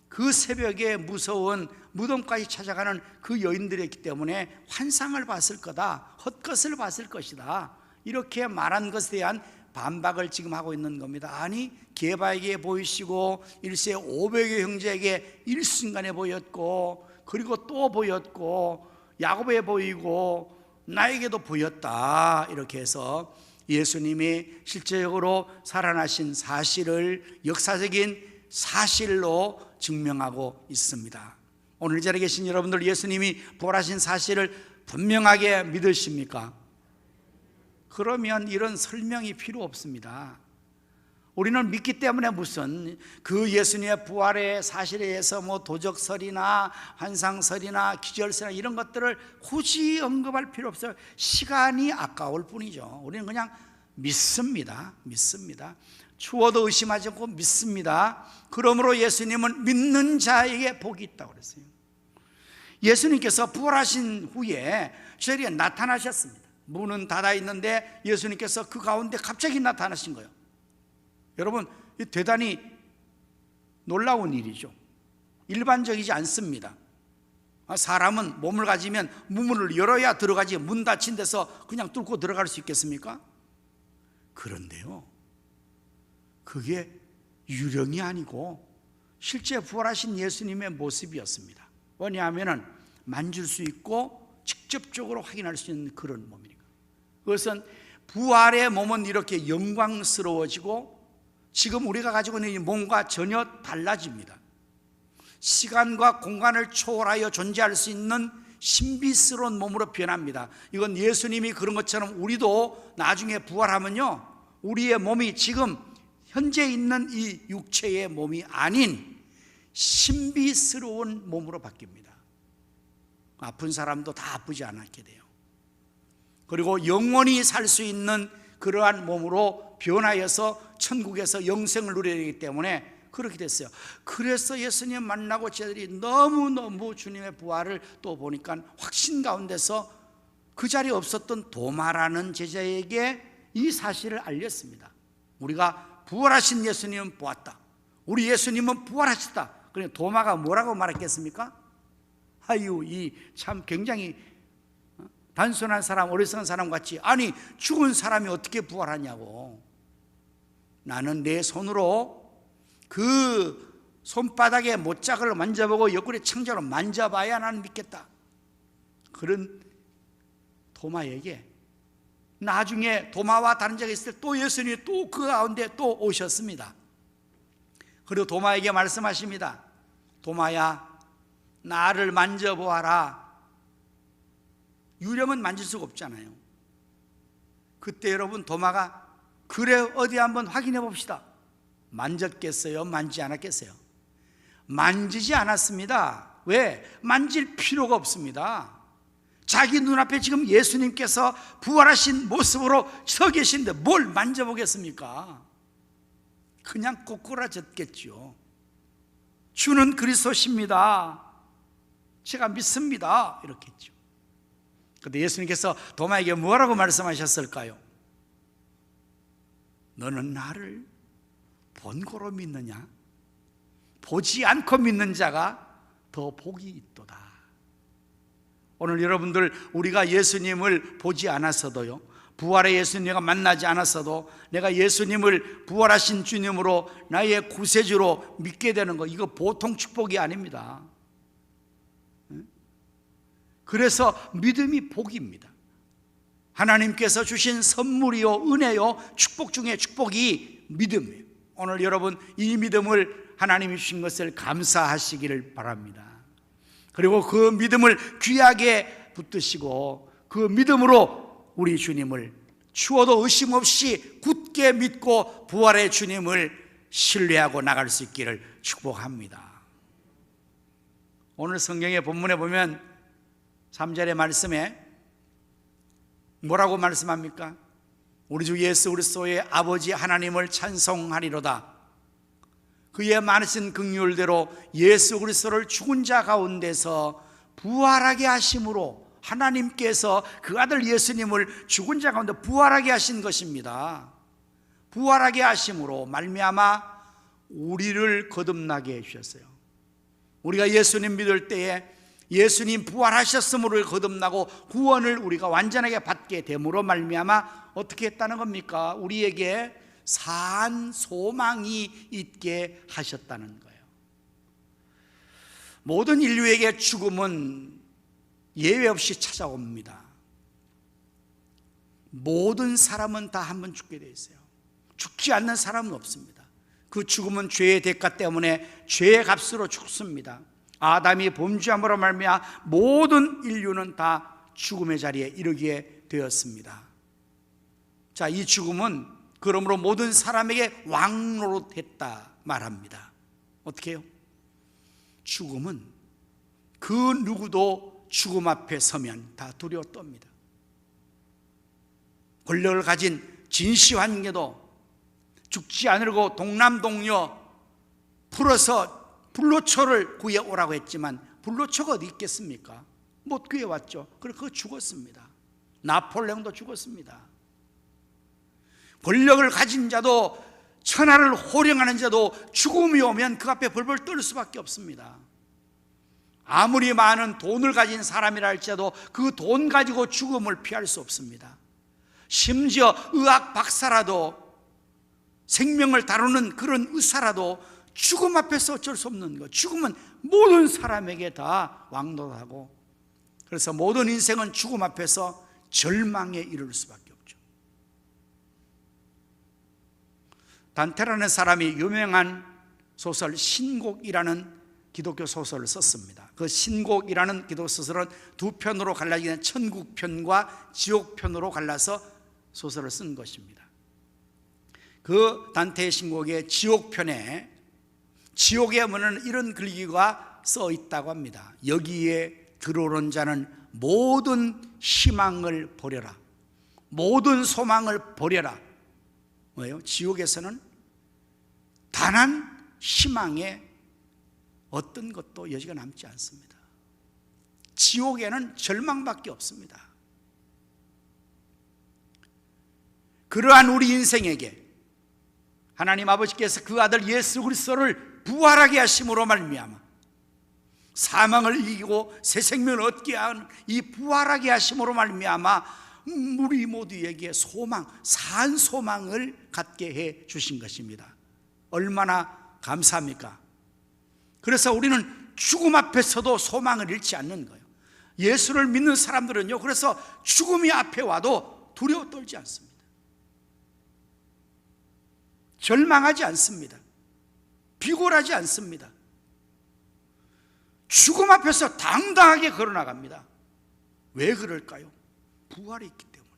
그 새벽에 무서운 무덤까지 찾아가는 그 여인들이었기 때문에 환상을 봤을 거다, 헛것을 봤을 것이다 이렇게 말한 것에 대한 반박을 지금 하고 있는 겁니다. 아니 게바에게 보이시고 일세 500여 형제에게 일순간에 보였고 그리고 또 보였고 야고보에 보이고 나에게도 보였다 이렇게 해서 예수님이 실제적으로 살아나신 사실을 역사적인 사실로 증명하고 있습니다. 오늘 이 자리에 계신 여러분들 예수님이 부활하신 사실을 분명하게 믿으십니까? 그러면 이런 설명이 필요 없습니다. 우리는 믿기 때문에 무슨 그 예수님의 부활의 사실에 의해서 뭐 도적설이나 환상설이나 기절설이나 이런 것들을 굳이 언급할 필요 없어요. 시간이 아까울 뿐이죠. 우리는 그냥 믿습니다. 추워도 의심하지 않고 믿습니다. 그러므로 예수님은 믿는 자에게 복이 있다고 그랬어요. 예수님께서 부활하신 후에 저희에게 나타나셨습니다. 문은 닫아 있는데 예수님께서 그 가운데 갑자기 나타나신 거예요. 여러분, 대단히 놀라운 일이죠. 일반적이지 않습니다. 사람은 몸을 가지면 문을 열어야 들어가지 문 닫힌 데서 그냥 뚫고 들어갈 수 있겠습니까? 그런데요, 그게 유령이 아니고 실제 부활하신 예수님의 모습이었습니다. 왜냐하면 만질 수 있고 직접적으로 확인할 수 있는 그런 몸이니까. 그것은 부활의 몸은 이렇게 영광스러워지고 지금 우리가 가지고 있는 이 몸과 전혀 달라집니다. 시간과 공간을 초월하여 존재할 수 있는 신비스러운 몸으로 변합니다. 이건 예수님이 그런 것처럼 우리도 나중에 부활하면요, 우리의 몸이 지금 현재 있는 이 육체의 몸이 아닌 신비스러운 몸으로 바뀝니다. 아픈 사람도 다 아프지 않게 돼요. 그리고 영원히 살 수 있는 그러한 몸으로 변하여서 천국에서 영생을 누려야 되기 때문에 그렇게 됐어요. 그래서 예수님 만나고 제자들이 너무너무 주님의 부활을 또 보니까 확신 가운데서 그 자리에 없었던 도마라는 제자에게 이 사실을 알렸습니다. 우리가 부활하신 예수님은 보았다. 우리 예수님은 부활하셨다. 그러니 도마가 뭐라고 말했겠습니까? 아유, 이 참 굉장히 단순한 사람, 어리석은 사람 같이, 아니 죽은 사람이 어떻게 부활하냐고. 나는 내 손으로 그 손바닥에 못자국을 만져보고 옆구리 창자로 만져봐야 나는 믿겠다. 그런 도마에게 나중에 도마와 다른 자가 있을 때 또 예수님이 또 그 가운데 또 오셨습니다. 그리고 도마에게 말씀하십니다. 도마야, 나를 만져보아라. 유령은 만질 수가 없잖아요. 그때 여러분 도마가 그래 어디 한번 확인해 봅시다. 만졌겠어요? 만지지 않았겠어요? 만지지 않았습니다. 왜? 만질 필요가 없습니다. 자기 눈앞에 지금 예수님께서 부활하신 모습으로 서 계신데 뭘 만져보겠습니까? 그냥 꼬꾸라졌겠죠. 주는 그리스도십니다. 제가 믿습니다. 이렇게 했죠. 그런데 예수님께서 도마에게 뭐라고 말씀하셨을까요? 너는 나를 본고로 믿느냐? 보지 않고 믿는 자가 더 복이 있도다. 오늘 여러분들, 우리가 예수님을 보지 않았어도요, 부활의 예수님과 만나지 않았어도 내가 예수님을 부활하신 주님으로 나의 구세주로 믿게 되는 거, 이거 보통 축복이 아닙니다. 그래서 믿음이 복입니다. 하나님께서 주신 선물이요, 은혜요, 축복 중에 축복이 믿음이에요. 오늘 여러분, 이 믿음을 하나님이 주신 것을 감사하시기를 바랍니다. 그리고 그 믿음을 귀하게 붙드시고 그 믿음으로 우리 주님을 추워도 의심 없이 굳게 믿고 부활의 주님을 신뢰하고 나갈 수 있기를 축복합니다. 오늘 성경의 본문에 보면 3절의 말씀에 뭐라고 말씀합니까? 우리 주 예수 그리스도의 아버지 하나님을 찬송하리로다. 그의 많으신 긍휼대로 예수 그리스도를 죽은 자 가운데서 부활하게 하심으로 하나님께서 그 아들 예수님을 죽은 자 가운데 부활하게 하신 것입니다. 부활하게 하심으로 말미암아 우리를 거듭나게 해주셨어요. 우리가 예수님 믿을 때에 예수님 부활하셨으므로 거듭나고 구원을 우리가 완전하게 받게 됨으로 말미암아 어떻게 했다는 겁니까? 우리에게 산 소망이 있게 하셨다는 거예요. 모든 인류에게 죽음은 예외 없이 찾아옵니다. 모든 사람은 다 한 번 죽게 돼 있어요. 죽지 않는 사람은 없습니다. 그 죽음은 죄의 대가 때문에 죄의 값으로 죽습니다. 아담이 범죄함으로 말미암아 모든 인류는 다 죽음의 자리에 이르게 되었습니다. 자, 이 죽음은 그러므로 모든 사람에게 왕노릇했다 말합니다. 어떻게 해요? 죽음은 그 누구도 죽음 앞에 서면 다 두려워 떱니다. 권력을 가진 진시황계도 죽지 않으려고 동남동녀 풀어서 불로초를 구해오라고 했지만 불로초가 어디 있겠습니까? 못 구해왔죠. 그래서 그거 죽었습니다. 나폴레옹도 죽었습니다. 권력을 가진 자도, 천하를 호령하는 자도 죽음이 오면 그 앞에 벌벌 떨 수밖에 없습니다. 아무리 많은 돈을 가진 사람이라 할지라도 그 돈 가지고 죽음을 피할 수 없습니다. 심지어 의학 박사라도, 생명을 다루는 그런 의사라도 죽음 앞에서 어쩔 수 없는 것. 죽음은 모든 사람에게 다 왕노하고, 그래서 모든 인생은 죽음 앞에서 절망에 이를 수밖에 없죠. 단테라는 사람이 유명한 소설 신곡이라는 기독교 소설을 썼습니다. 그 신곡이라는 기독교 소설은 두 편으로 갈라지는 천국편과 지옥편으로 갈라서 소설을 쓴 것입니다. 그 단테의 신곡의 지옥편에 지옥의 문에는 이런 글귀가 써 있다고 합니다. 여기에 들어오는 자는 모든 희망을 버려라. 모든 소망을 버려라. 뭐예요? 지옥에서는 단한 희망에 어떤 것도 여지가 남지 않습니다. 지옥에는 절망밖에 없습니다. 그러한 우리 인생에게 하나님 아버지께서 그 아들 예수 그리스도를 부활하게 하심으로 말미암아 사망을 이기고 새 생명을 얻게 한 이 부활하게 하심으로 말미암아 우리 모두에게 소망, 산 소망을 갖게 해 주신 것입니다. 얼마나 감사합니까? 그래서 우리는 죽음 앞에서도 소망을 잃지 않는 거예요. 예수를 믿는 사람들은요, 그래서 죽음이 앞에 와도 두려워 떨지 않습니다. 절망하지 않습니다. 비굴하지 않습니다. 죽음 앞에서 당당하게 걸어나갑니다. 왜 그럴까요? 부활이 있기 때문에.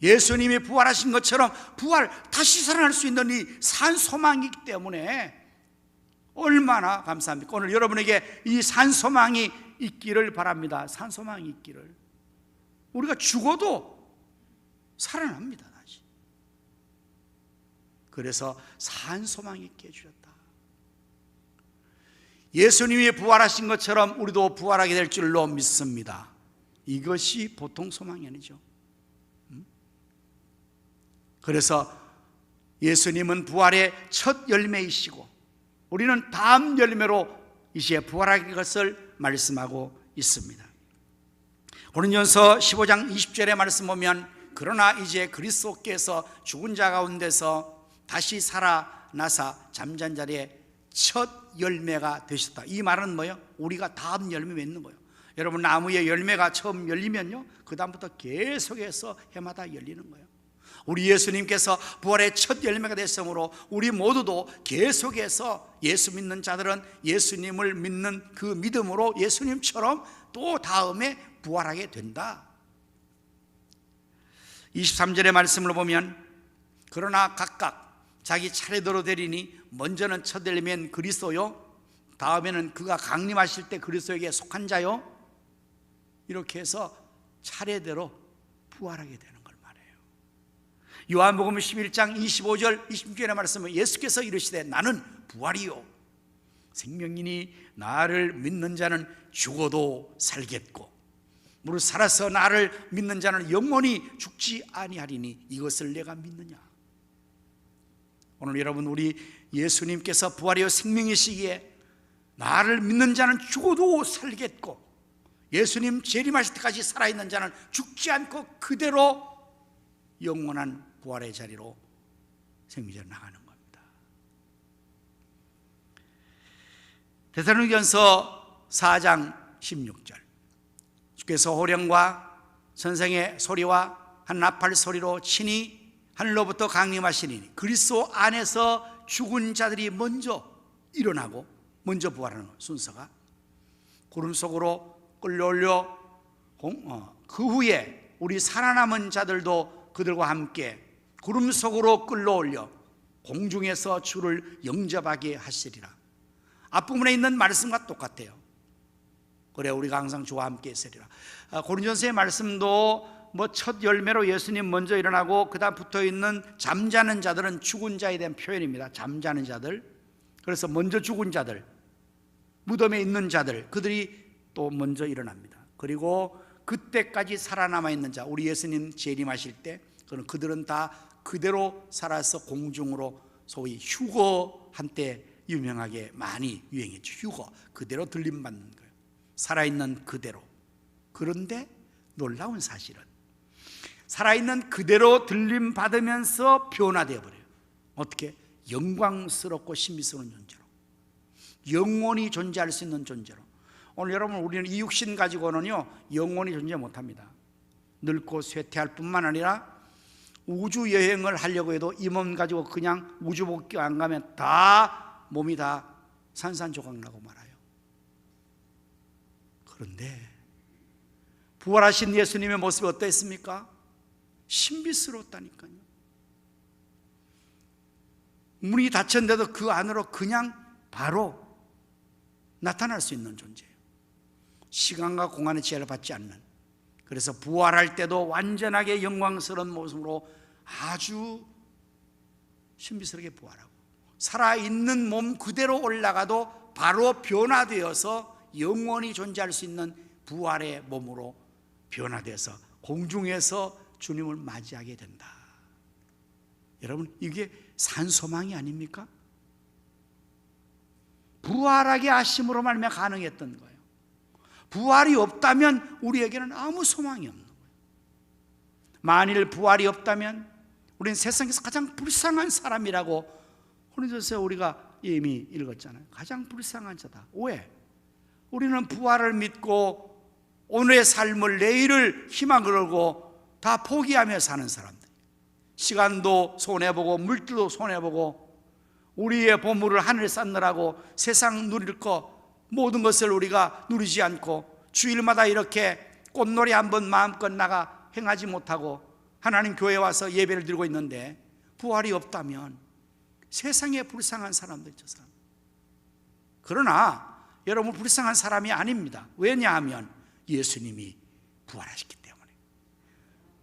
예수님이 부활하신 것처럼 다시 살아날 수 있는 이 산 소망이 있기 때문에 얼마나 감사합니까? 오늘 여러분에게 이 산 소망이 있기를 바랍니다. 산 소망이 있기를. 우리가 죽어도 살아납니다, 다시. 그래서 산 소망이 있게 해주셨다. 예수님이 부활하신 것처럼 우리도 부활하게 될 줄로 믿습니다. 이것이 보통 소망이 아니죠. 그래서 예수님은 부활의 첫 열매이시고 우리는 다음 열매로 이제 부활할 것을 말씀하고 있습니다. 고린도전서 15장 20절의 말씀 보면 그러나 이제 그리스도께서 죽은 자 가운데서 다시 살아나사 잠잔 자리에 첫 열매가 되셨다. 이 말은 뭐예요? 우리가 다음 열매 맺는 거예요. 여러분, 나무에 열매가 처음 열리면요, 그 다음부터 계속해서 해마다 열리는 거예요. 우리 예수님께서 부활의 첫 열매가 됐으므로 우리 모두도 계속해서 예수 믿는 자들은 예수님을 믿는 그 믿음으로 예수님처럼 또 다음에 부활하게 된다. 23절의 말씀을 보면 그러나 각각 자기 차례대로 되리니 먼저는 첫 열매는 그리스도요, 다음에는 그가 강림하실 때 그리스도에게 속한 자요, 이렇게 해서 차례대로 부활하게 되는 걸 말해요. 요한복음 11장 25절 26절의 말씀은 예수께서 이르시되 나는 부활이요 생명이니 나를 믿는 자는 죽어도 살겠고 무릇 살아서 나를 믿는 자는 영원히 죽지 아니하리니 이것을 내가 믿느냐. 오늘 여러분, 우리 예수님께서 부활이요 생명이시기에 나를 믿는 자는 죽어도 살겠고 예수님 재림하실 때까지 살아있는 자는 죽지 않고 그대로 영원한 부활의 자리로 생명자로 나가는 겁니다. 데살로니가전서 4장 16절 주께서 호령과 선생의 소리와 한 나팔 소리로 친히 하늘로부터 강림하시니 그리스도 안에서 죽은 자들이 먼저 일어나고 먼저 부활하는 순서가 구름 속으로 끌려올려 그 후에 우리 살아남은 자들도 그들과 함께 구름 속으로 끌려올려 공중에서 주를 영접하게 하시리라. 앞부분에 있는 말씀과 똑같아요. 그래 우리가 항상 주와 함께 있으리라. 고린도전서의 말씀도 뭐 첫 열매로 예수님 먼저 일어나고 그다음 붙어있는 잠자는 자들은 죽은 자에 대한 표현입니다. 잠자는 자들, 그래서 먼저 죽은 자들, 무덤에 있는 자들, 그들이 또 먼저 일어납니다. 그리고 그때까지 살아남아 있는 자, 우리 예수님 재림하실 때 그들은 다 그대로 살아서 공중으로, 소위 휴거 한때 유명하게 많이 유행했죠. 휴거, 그대로 들림받는 거예요. 살아있는 그대로. 그런데 놀라운 사실은 살아있는 그대로 들림받으면서 변화되어 버려요. 어떻게? 영광스럽고 신비스러운 존재로, 영원히 존재할 수 있는 존재로. 오늘 여러분, 우리는 이 육신 가지고는요 영원히 존재 못합니다. 늙고 쇠퇴할 뿐만 아니라 우주 여행을 하려고 해도 이 몸 가지고 그냥 우주 복귀 안 가면 다 몸이 다 산산조각 나고 말아요. 그런데 부활하신 예수님의 모습이 어땠습니까? 신비스러웠다니까요. 문이 닫혔는데도 그 안으로 그냥 바로 나타날 수 있는 존재예요. 시간과 공간의 지혜를 받지 않는. 그래서 부활할 때도 완전하게 영광스러운 모습으로 아주 신비스럽게 부활하고, 살아있는 몸 그대로 올라가도 바로 변화되어서 영원히 존재할 수 있는 부활의 몸으로 변화되어서 공중에서 주님을 맞이하게 된다. 여러분, 이게 산소망이 아닙니까? 부활하게 하심으로 말미암아 가능했던 거예요. 부활이 없다면 우리에게는 아무 소망이 없는 거예요. 만일 부활이 없다면 우리는 세상에서 가장 불쌍한 사람이라고 고린도서에 우리가 이미 읽었잖아요. 가장 불쌍한 자다. 왜? 우리는 부활을 믿고 오늘의 삶을, 내일을 희망을 걸고 다 포기하며 사는 사람들. 시간도 손해보고 물질도 손해보고 우리의 보물을 하늘에 쌓느라고 세상 누릴 거 모든 것을 우리가 누리지 않고 주일마다 이렇게 꽃놀이 한번 마음껏 나가 행하지 못하고 하나님 교회에 와서 예배를 드리고 있는데 부활이 없다면 세상에 불쌍한 사람들이죠. 사람. 그러나 여러분, 불쌍한 사람이 아닙니다. 왜냐하면 예수님이 부활하셨기 때문에,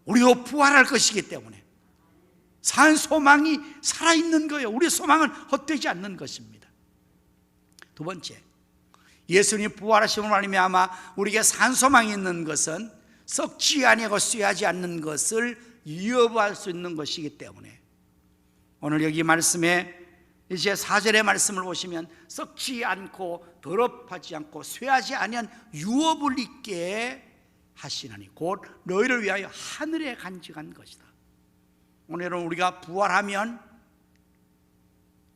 우리도 부활할 것이기 때문에 산 소망이 살아있는 거예요. 우리의 소망은 헛되지 않는 것입니다. 두 번째, 예수님이 부활하심으로 말미암아 우리에게 산 소망이 있는 것은 썩지 아니하고 쇠하지 않는 것을 위협할 수 있는 것이기 때문에, 오늘 여기 말씀에 이제 4절의 말씀을 보시면 썩지 않고 더럽하지 않고 쇠하지 아니한 유업을 있게 하시나니 곧 너희를 위하여 하늘에 간직한 것이다. 오늘은 우리가 부활하면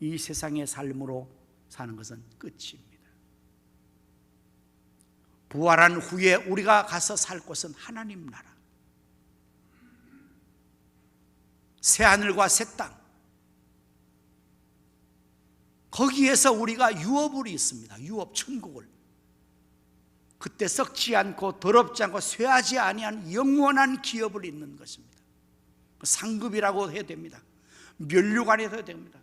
이 세상의 삶으로 사는 것은 끝입니다. 부활한 후에 우리가 가서 살 곳은 하나님 나라, 새 하늘과 새 땅, 거기에서 우리가 유업을 있습니다. 유업, 천국을. 그때 썩지 않고 더럽지 않고 쇠하지 아니한 영원한 기업을 잇는 것입니다. 상급이라고 해야 됩니다. 면류관이라고 해야 됩니다.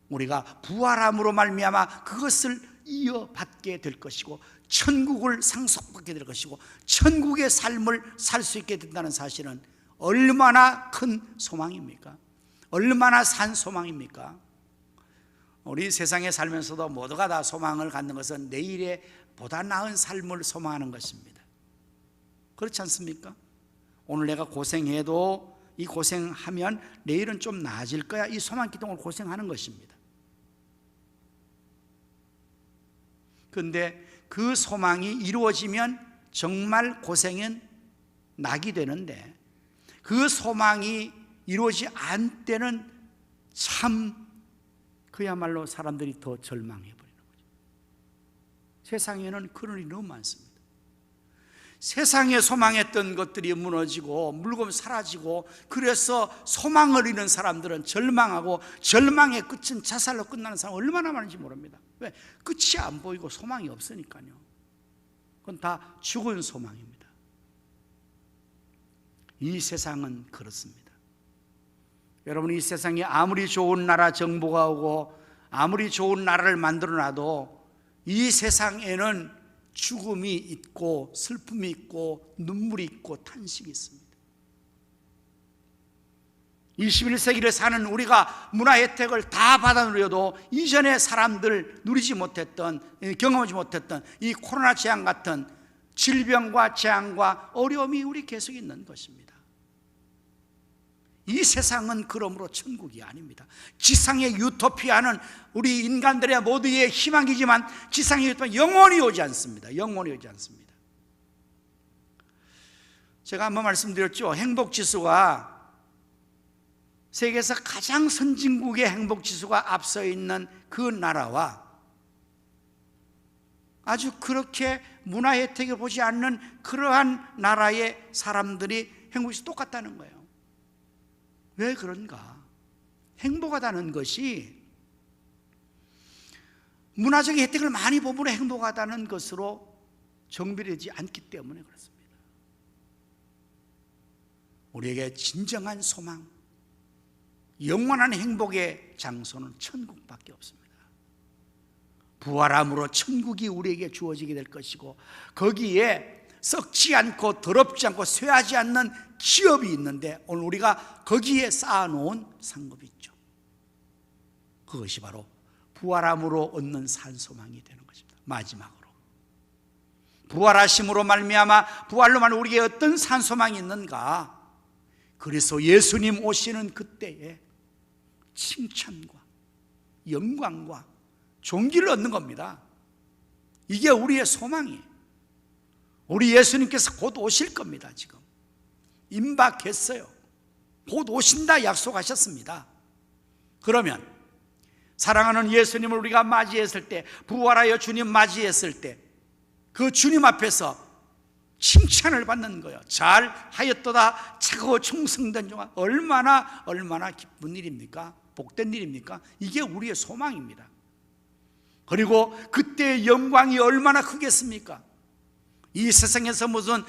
우리가 부활함으로 말미암아 그것을 이어받게 될 것이고 천국을 상속받게 될 것이고 천국의 삶을 살 수 있게 된다는 사실은 얼마나 큰 소망입니까? 얼마나 산 소망입니까? 우리 세상에 살면서도 모두가 다 소망을 갖는 것은 내일의 보다 나은 삶을 소망하는 것입니다. 그렇지 않습니까? 오늘 내가 고생해도 이 고생하면 내일은 좀 나아질 거야, 이 소망 기동을 고생하는 것입니다. 그런데 그 소망이 이루어지면 정말 고생은 낙이 되는데 그 소망이 이루어지지 않을 때는 참 그야말로 사람들이 더 절망해버리는 거죠. 세상에는 그런 일이 너무 많습니다. 세상에 소망했던 것들이 무너지고 물건 사라지고, 그래서 소망을 잃은 사람들은 절망하고 절망의 끝은 자살로 끝나는 사람 얼마나 많은지 모릅니다. 왜? 끝이 안 보이고 소망이 없으니까요. 그건 다 죽은 소망입니다. 이 세상은 그렇습니다. 여러분, 이 세상에 아무리 좋은 나라 정부가 오고 아무리 좋은 나라를 만들어놔도 이 세상에는 죽음이 있고 슬픔이 있고 눈물이 있고 탄식이 있습니다. 21세기를 사는 우리가 문화 혜택을 다 받아 누려도 이전에 사람들 누리지 못했던, 경험하지 못했던 이 코로나 재앙 같은 질병과 재앙과 어려움이 우리 계속 있는 것입니다. 이 세상은 그러므로 천국이 아닙니다. 지상의 유토피아는 우리 인간들의 모두의 희망이지만 지상의 유토피아는 영원히 오지 않습니다. 영원히 오지 않습니다. 제가 한번 말씀드렸죠. 행복지수가 세계에서 가장 선진국의 행복지수가 앞서 있는 그 나라와 아주 그렇게 문화 혜택을 보지 않는 그러한 나라의 사람들이 행복지수 똑같다는 거예요. 왜 그런가? 행복하다는 것이 문화적인 혜택을 많이 보므로 행복하다는 것으로 정비되지 않기 때문에 그렇습니다. 우리에게 진정한 소망, 영원한 행복의 장소는 천국밖에 없습니다. 부활함으로 천국이 우리에게 주어지게 될 것이고 거기에 썩지 않고 더럽지 않고 쇠하지 않는 기업이 있는데 오늘 우리가 거기에 쌓아놓은 상급이 있죠. 그것이 바로 부활함으로 얻는 산소망이 되는 것입니다. 마지막으로 부활하심으로 말미암아 부활로 말미암아 우리에게 어떤 산소망이 있는가? 그래서 예수님 오시는 그때에 칭찬과 영광과 존귀를 얻는 겁니다. 이게 우리의 소망이에요. 우리 예수님께서 곧 오실 겁니다. 지금 임박했어요. 곧 오신다 약속하셨습니다. 그러면 사랑하는 예수님을 우리가 맞이했을 때, 부활하여 주님 맞이했을 때 그 주님 앞에서 칭찬을 받는 거예요. 잘 하였도다 착하고 충성된 종아. 얼마나 기쁜 일입니까? 복된 일입니까? 이게 우리의 소망입니다. 그리고 그때의 영광이 얼마나 크겠습니까? 이 세상에서 무슨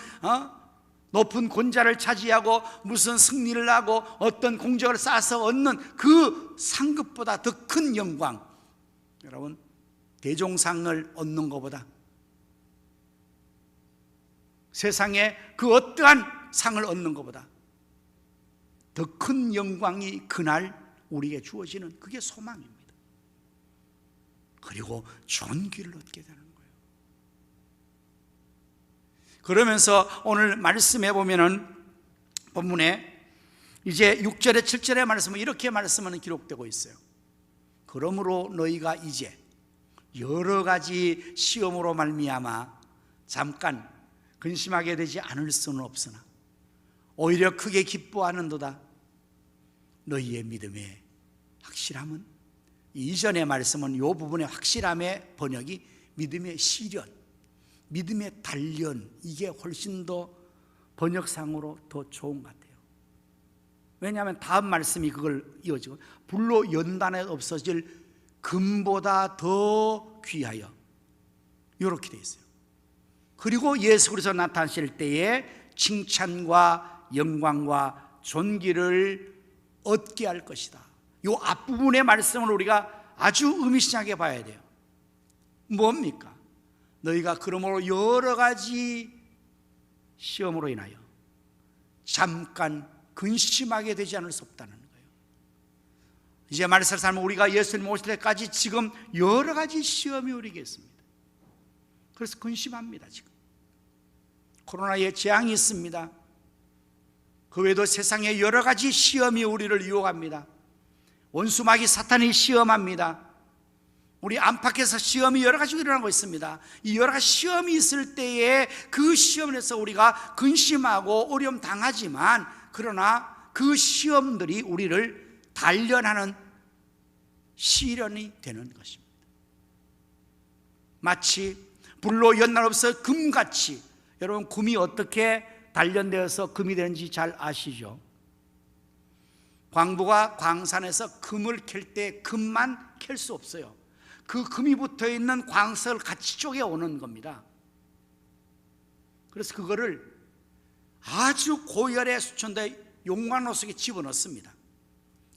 높은 권자를 차지하고 무슨 승리를 하고 어떤 공적을 쌓아서 얻는 그 상급보다 더 큰 영광, 여러분 대종상을 얻는 것보다, 세상에 그 어떠한 상을 얻는 것보다 더 큰 영광이 그날 우리에게 주어지는 그게 소망입니다. 그리고 존귀를 얻게 되는 거예요. 그러면서 오늘 말씀해 보면은 본문에 이제 6절에 7절의 말씀은 이렇게 말씀은 기록되고 있어요. 그러므로 너희가 이제 여러 가지 시험으로 말미암아 잠깐 근심하게 되지 않을 수는 없으나 오히려 크게 기뻐하는도다. 너희의 믿음의 확실함은, 이전의 말씀은 이 부분의 확실함의 번역이 믿음의 시련, 믿음의 단련, 이게 훨씬 더 번역상으로 더 좋은 것 같아요. 왜냐하면 다음 말씀이 그걸 이어지고 불로 연단에 없어질 금보다 더 귀하여, 이렇게 돼 있어요. 그리고 예수 그리스도 나타나실 때에 칭찬과 영광과 존귀를 얻게 할 것이다. 이 앞부분의 말씀을 우리가 아주 의미심장하게 봐야 돼요. 뭡니까? 너희가 그러므로 여러 가지 시험으로 인하여 잠깐 근심하게 되지 않을 수 없다는 거예요. 이제 말씀을 살면 우리가 예수님 오실 때까지 지금 여러 가지 시험이 우리에게 있습니다. 그래서 근심합니다. 지금 코로나의 재앙이 있습니다. 그 외에도 세상에 여러 가지 시험이 우리를 유혹합니다. 원수마귀 사탄이 시험합니다. 우리 안팎에서 시험이 여러 가지 일어나고 있습니다. 이 여러 가지 시험이 있을 때에 그 시험에서 우리가 근심하고 어려움 당하지만, 그러나 그 시험들이 우리를 단련하는 시련이 되는 것입니다. 마치 불로 연단 없어 금같이, 여러분 금이 어떻게 단련되어서 금이 되는지 잘 아시죠? 광부가 광산에서 금을 캘 때 금만 캘 수 없어요. 그 금이 붙어있는 광석을 같이 쪼개오는 겁니다. 그래서 그거를 아주 고열의 수천대 용광로 속에 집어넣습니다.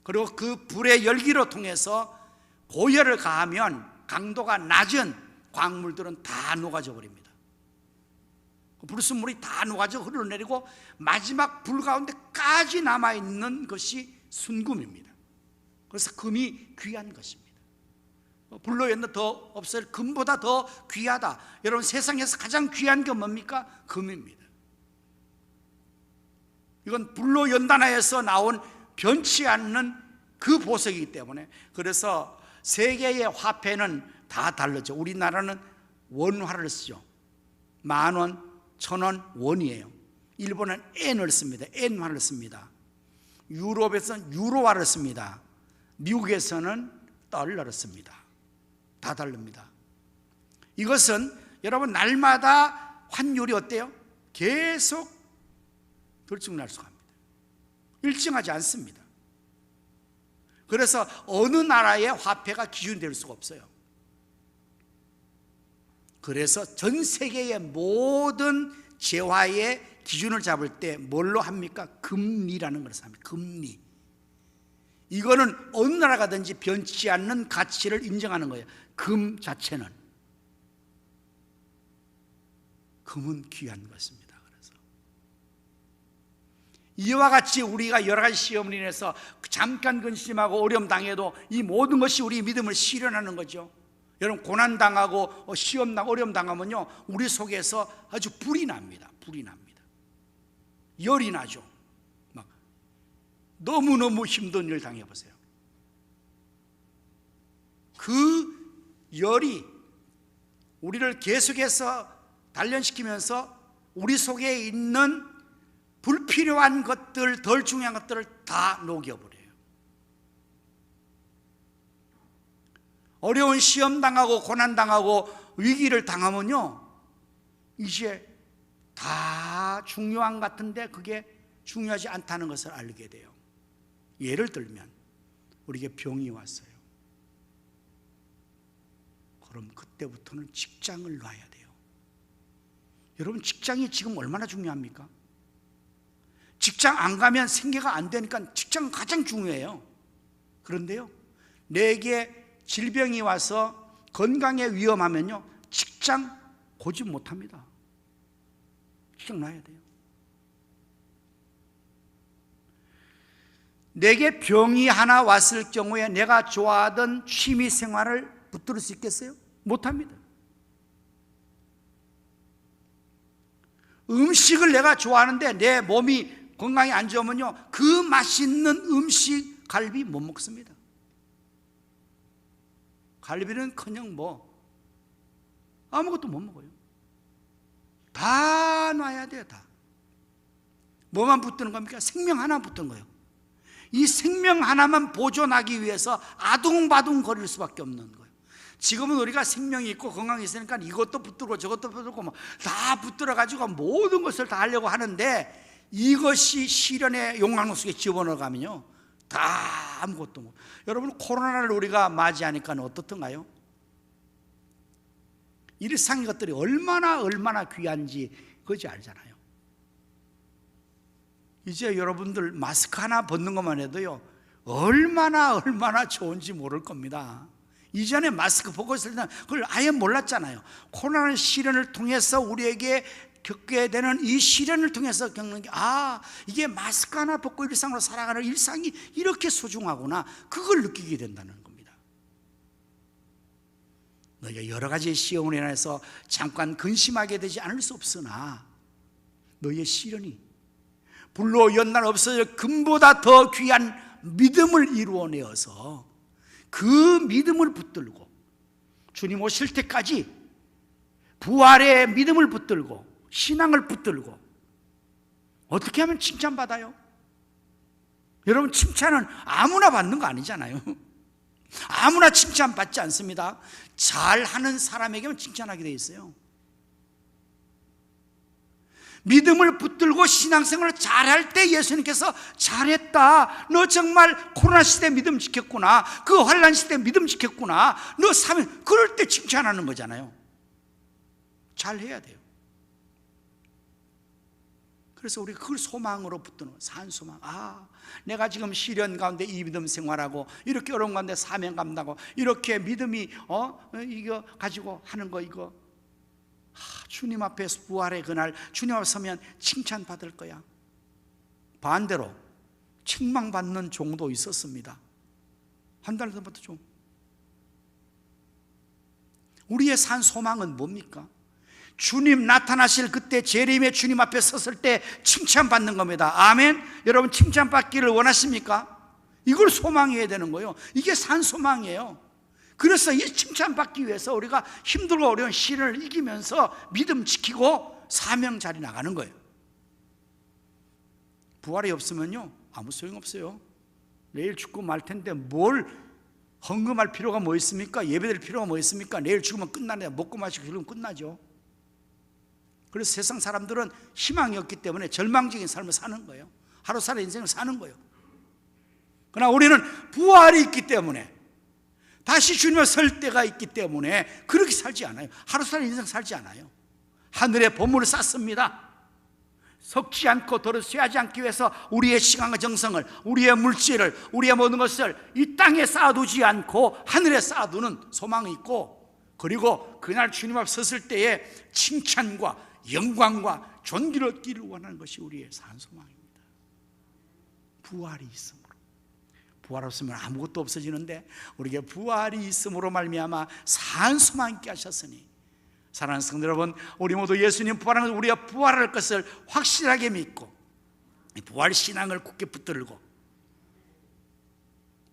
그리고 그 불의 열기로 통해서 고열을 가하면 강도가 낮은 광물들은 다 녹아져 버립니다. 불순물이 다 녹아져 흘러내리고 마지막 불 가운데까지 남아있는 것이 순금입니다. 그래서 금이 귀한 것입니다. 불로 연다 더 없어요. 금보다 더 귀하다. 여러분, 세상에서 가장 귀한 게 뭡니까? 금입니다. 이건 불로 연단하여서 나온 변치 않는 그 보석이기 때문에, 그래서 세계의 화폐는 다 다르죠. 우리나라는 원화를 쓰죠. 10,000원, 1,000원 원이에요. 일본은 엔을 씁니다. 엔화를 씁니다. 유럽에서는 유로화를 씁니다. 미국에서는 달러를 씁니다. 다 다릅니다. 이것은 여러분, 날마다 환율이 어때요? 계속 들쭉날쭉합니다. 일정하지 않습니다. 그래서 어느 나라의 화폐가 기준이 될 수가 없어요. 그래서 전 세계의 모든 재화의 기준을 잡을 때 뭘로 합니까? 금리라는 것을 합니다. 금리. 이거는 어느 나라 가든지 변치 않는 가치를 인정하는 거예요. 금 자체는. 금은 귀한 것입니다. 그래서 이와 같이 우리가 여러 가지 시험을 인해서 잠깐 근심하고 어려움 당해도 이 모든 것이 우리 믿음을 실현하는 거죠. 여러분, 고난당하고 시험당하고 어려움 당하면요, 우리 속에서 아주 불이 납니다. 불이 납니다. 열이 나죠. 막 너무너무 힘든 일 당해보세요. 그 열이 우리를 계속해서 단련시키면서 우리 속에 있는 불필요한 것들, 덜 중요한 것들을 다 녹여버려요. 어려운 시험 당하고 고난 당하고 위기를 당하면요, 이제 다 중요한 것 같은데 그게 중요하지 않다는 것을 알게 돼요. 예를 들면 우리에게 병이 왔어요. 그럼 그때부터는 직장을 놔야 돼요. 여러분, 직장이 지금 얼마나 중요합니까? 직장 안 가면 생계가 안 되니까 직장은 가장 중요해요. 그런데요, 내게 질병이 와서 건강에 위험하면요, 직장 고집 못합니다. 직장 놔야 돼요. 내게 병이 하나 왔을 경우에 내가 좋아하던 취미 생활을 붙들 수 있겠어요? 못합니다. 음식을 내가 좋아하는데 내 몸이 건강이 안 좋으면요, 그 맛있는 음식, 갈비 못 먹습니다. 갈비는커녕 아무것도 못 먹어요. 다 놔야 돼요. 다. 뭐만 붙드는 겁니까? 생명 하나 붙든 거예요. 이 생명 하나만 보존하기 위해서 아둥바둥 거릴 수밖에 없는 거예요. 지금은 우리가 생명이 있고 건강이 있으니까 이것도 붙들고 저것도 붙들고 다 붙들어 가지고 모든 것을 다 하려고 하는데, 이것이 시련의 용광로 속에 집어넣어가면요, 다 아무것도 못. 여러분, 코로나를 우리가 맞이하니까 어떻던가요? 일상의 것들이 얼마나 귀한지 그것이 알잖아요. 이제 여러분들 마스크 하나 벗는 것만 해도요, 얼마나 좋은지 모를 겁니다. 이전에 마스크 벗고 있을 때는 그걸 아예 몰랐잖아요. 코로나 시련을 통해서 우리에게 겪게 되는 이 시련을 통해서 겪는 게, 이게 마스크 하나 벗고 일상으로 살아가는 일상이 이렇게 소중하구나, 그걸 느끼게 된다는 겁니다. 너희가 여러 가지 시험을 인해서 잠깐 근심하게 되지 않을 수 없으나, 너희의 시련이 불로 연단 없어져 금보다 더 귀한 믿음을 이루어내어서 그 믿음을 붙들고 주님 오실 때까지 부활의 믿음을 붙들고 신앙을 붙들고, 어떻게 하면 칭찬받아요? 여러분, 칭찬은 아무나 받는 거 아니잖아요. 아무나 칭찬받지 않습니다. 잘하는 사람에게만 칭찬하게 돼 있어요. 믿음을 붙들고 신앙생활을 잘할 때 예수님께서 잘했다, 너 정말 코로나 시대 믿음 지켰구나, 그 환난 시대 믿음 지켰구나, 너 사면, 그럴 때 칭찬하는 거잖아요. 잘해야 돼요. 그래서 우리가 그걸 소망으로 붙드는 거예요. 산소망. 내가 지금 시련 가운데 이 믿음 생활하고, 이렇게 어려운 가운데 사명 감당하고, 이렇게 믿음이 이거 가지고 하는 거, 이거 주님 앞에서 부활의 그날 주님 앞에 서면 칭찬받을 거야. 반대로 책망받는 종도 있었습니다. 한 달 전부터 좀. 우리의 산 소망은 뭡니까? 주님 나타나실 그때 재림의 주님 앞에 섰을 때 칭찬받는 겁니다. 아멘. 여러분 칭찬받기를 원하십니까? 이걸 소망해야 되는 거예요. 이게 산 소망이에요. 그래서 이 칭찬받기 위해서 우리가 힘들고 어려운 시련을 이기면서 믿음 지키고 사명 자리 나가는 거예요. 부활이 없으면요 아무 소용없어요. 내일 죽고 말 텐데 뭘 헌금할 필요가 뭐 있습니까? 예배드릴 필요가 뭐 있습니까? 내일 죽으면 끝나네. 먹고 마시고 죽으면 끝나죠. 그래서 세상 사람들은 희망이 없기 때문에 절망적인 삶을 사는 거예요. 하루살이 인생을 사는 거예요. 그러나 우리는 부활이 있기 때문에, 다시 주님을 설 때가 있기 때문에 그렇게 살지 않아요. 하루살이 인생 살지 않아요. 하늘에 보물을 쌓습니다. 썩지 않고 도로 쇠하지 않기 위해서 우리의 시간과 정성을, 우리의 물질을, 우리의 모든 것을 이 땅에 쌓아두지 않고 하늘에 쌓아두는 소망이 있고, 그리고 그날 주님 앞에 섰을 때에 칭찬과 영광과 존귀를 얻기를 원하는 것이 우리의 산소망입니다. 부활이 있음으로. 부활 없으면 아무것도 없어지는데 우리에게 부활이 있음으로 말미암아 산소망 있게 하셨으니, 사랑하는 성도 여러분, 우리 모두 예수님 부활하는 우리가 부활할 것을 확실하게 믿고 부활 신앙을 굳게 붙들고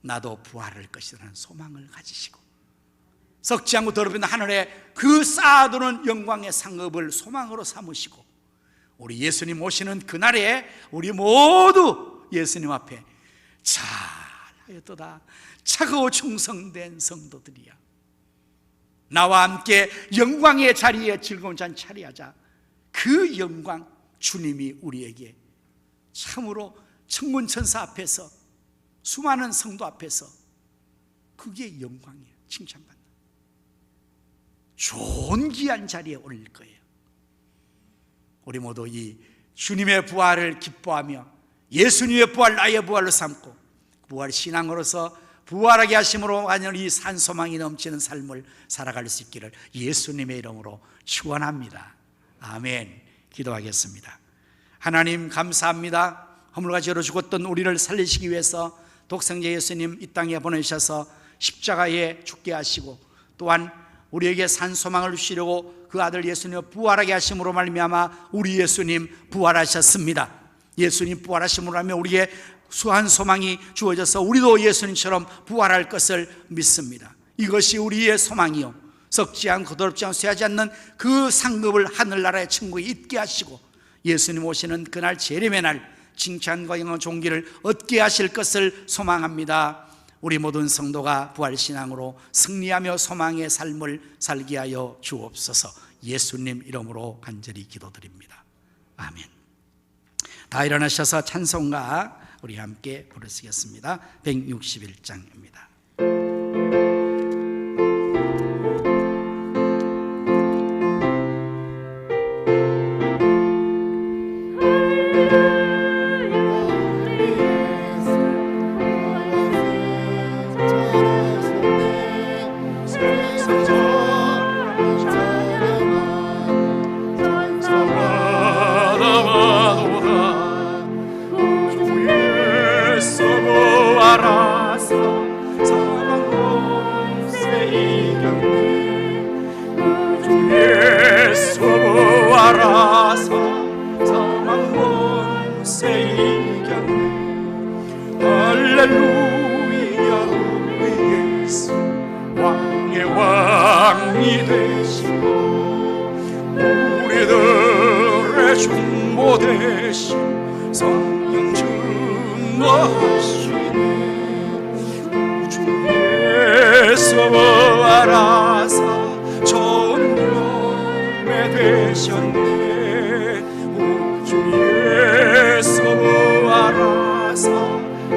나도 부활할 것이라는 소망을 가지시고 썩지 않고 더럽힌 하늘에 그 쌓아두는 영광의 상급을 소망으로 삼으시고 우리 예수님 오시는 그날에 우리 모두 예수님 앞에 잘하였도다 차가워 충성된 성도들이야, 나와 함께 영광의 자리에 즐거운 잔 차리하자. 그 영광, 주님이 우리에게 참으로 천문천사 앞에서, 수많은 성도 앞에서 그게 영광이에요. 칭찬받는 좋은 귀한 자리에 올릴 거예요. 우리 모두 이 주님의 부활을 기뻐하며 예수님의 부활 나의 부활로 삼고 부활 신앙으로서 부활하게 하심으로 완전히 이 산소망이 넘치는 삶을 살아갈 수 있기를 예수님의 이름으로 축원합니다. 아멘. 기도하겠습니다. 하나님 감사합니다. 허물과 죄로 죽었던 우리를 살리시기 위해서 독생자 예수님 이 땅에 보내셔서 십자가에 죽게 하시고 또한 우리에게 산소망을 주시려고 그 아들 예수님을 부활하게 하심으로 말미암아 우리 예수님 부활하셨습니다. 예수님 부활하심으로 하면 우리에게 수한 소망이 주어져서 우리도 예수님처럼 부활할 것을 믿습니다. 이것이 우리의 소망이요, 썩지 않고 더럽지 않고 쇠하지 않는 그 상급을 하늘나라의 천국에 있게 하시고 예수님 오시는 그날 재림의 날 칭찬과 영광 존귀를 얻게 하실 것을 소망합니다. 우리 모든 성도가 부활신앙으로 승리하며 소망의 삶을 살게 하여 주옵소서. 예수님 이름으로 간절히 기도드립니다. 아멘. 다 일어나셔서 찬송가 우리 함께 부르시겠습니다. 161장입니다. 할렐루야 우리 예수 왕의 왕이 되시고 우리들의 중보 되신 성령 증거하시네. 주 예수 알아서 좋은 열매 되셨네. 주 예수 알아서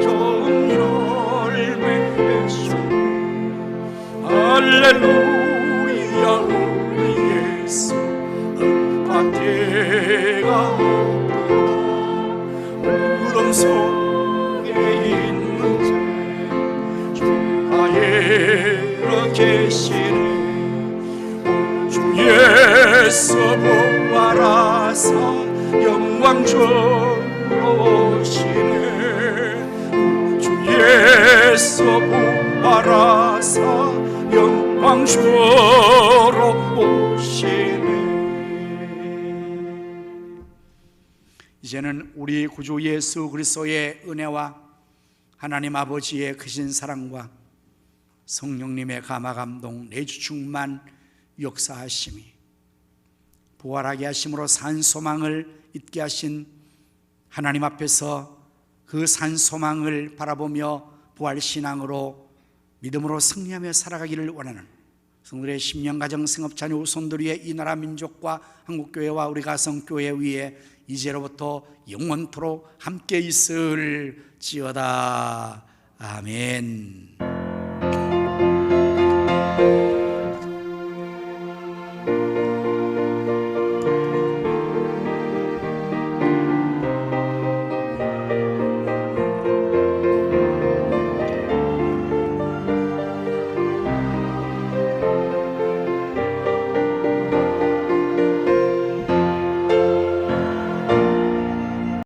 좋은 열매 되셨네. 할렐루야 우리 예수 밭에가 없도다. 무덤 속에 있는 자 주하에 계시네. 주 예수 주께서 부활하사 영광 주러 오시네 주 예수 부활하사 영광 주러 오시네. 이제는 우리 구주 예수 그리스도의 은혜와 하나님 아버지의 크신 사랑과 성령님의 감화 감동 내주 충만 역사하심이 부활하게 하심으로 산 소망을 잊게 하신 하나님 앞에서 그 산 소망을 바라보며 부활신앙으로 믿음으로 승리하며 살아가기를 원하는 성도들의 심령가정 승업자녀 후손들 위해 이 나라 민족과 한국교회와 우리 가성교회 위에 이제로부터 영원토록 함께 있을지어다. 아멘.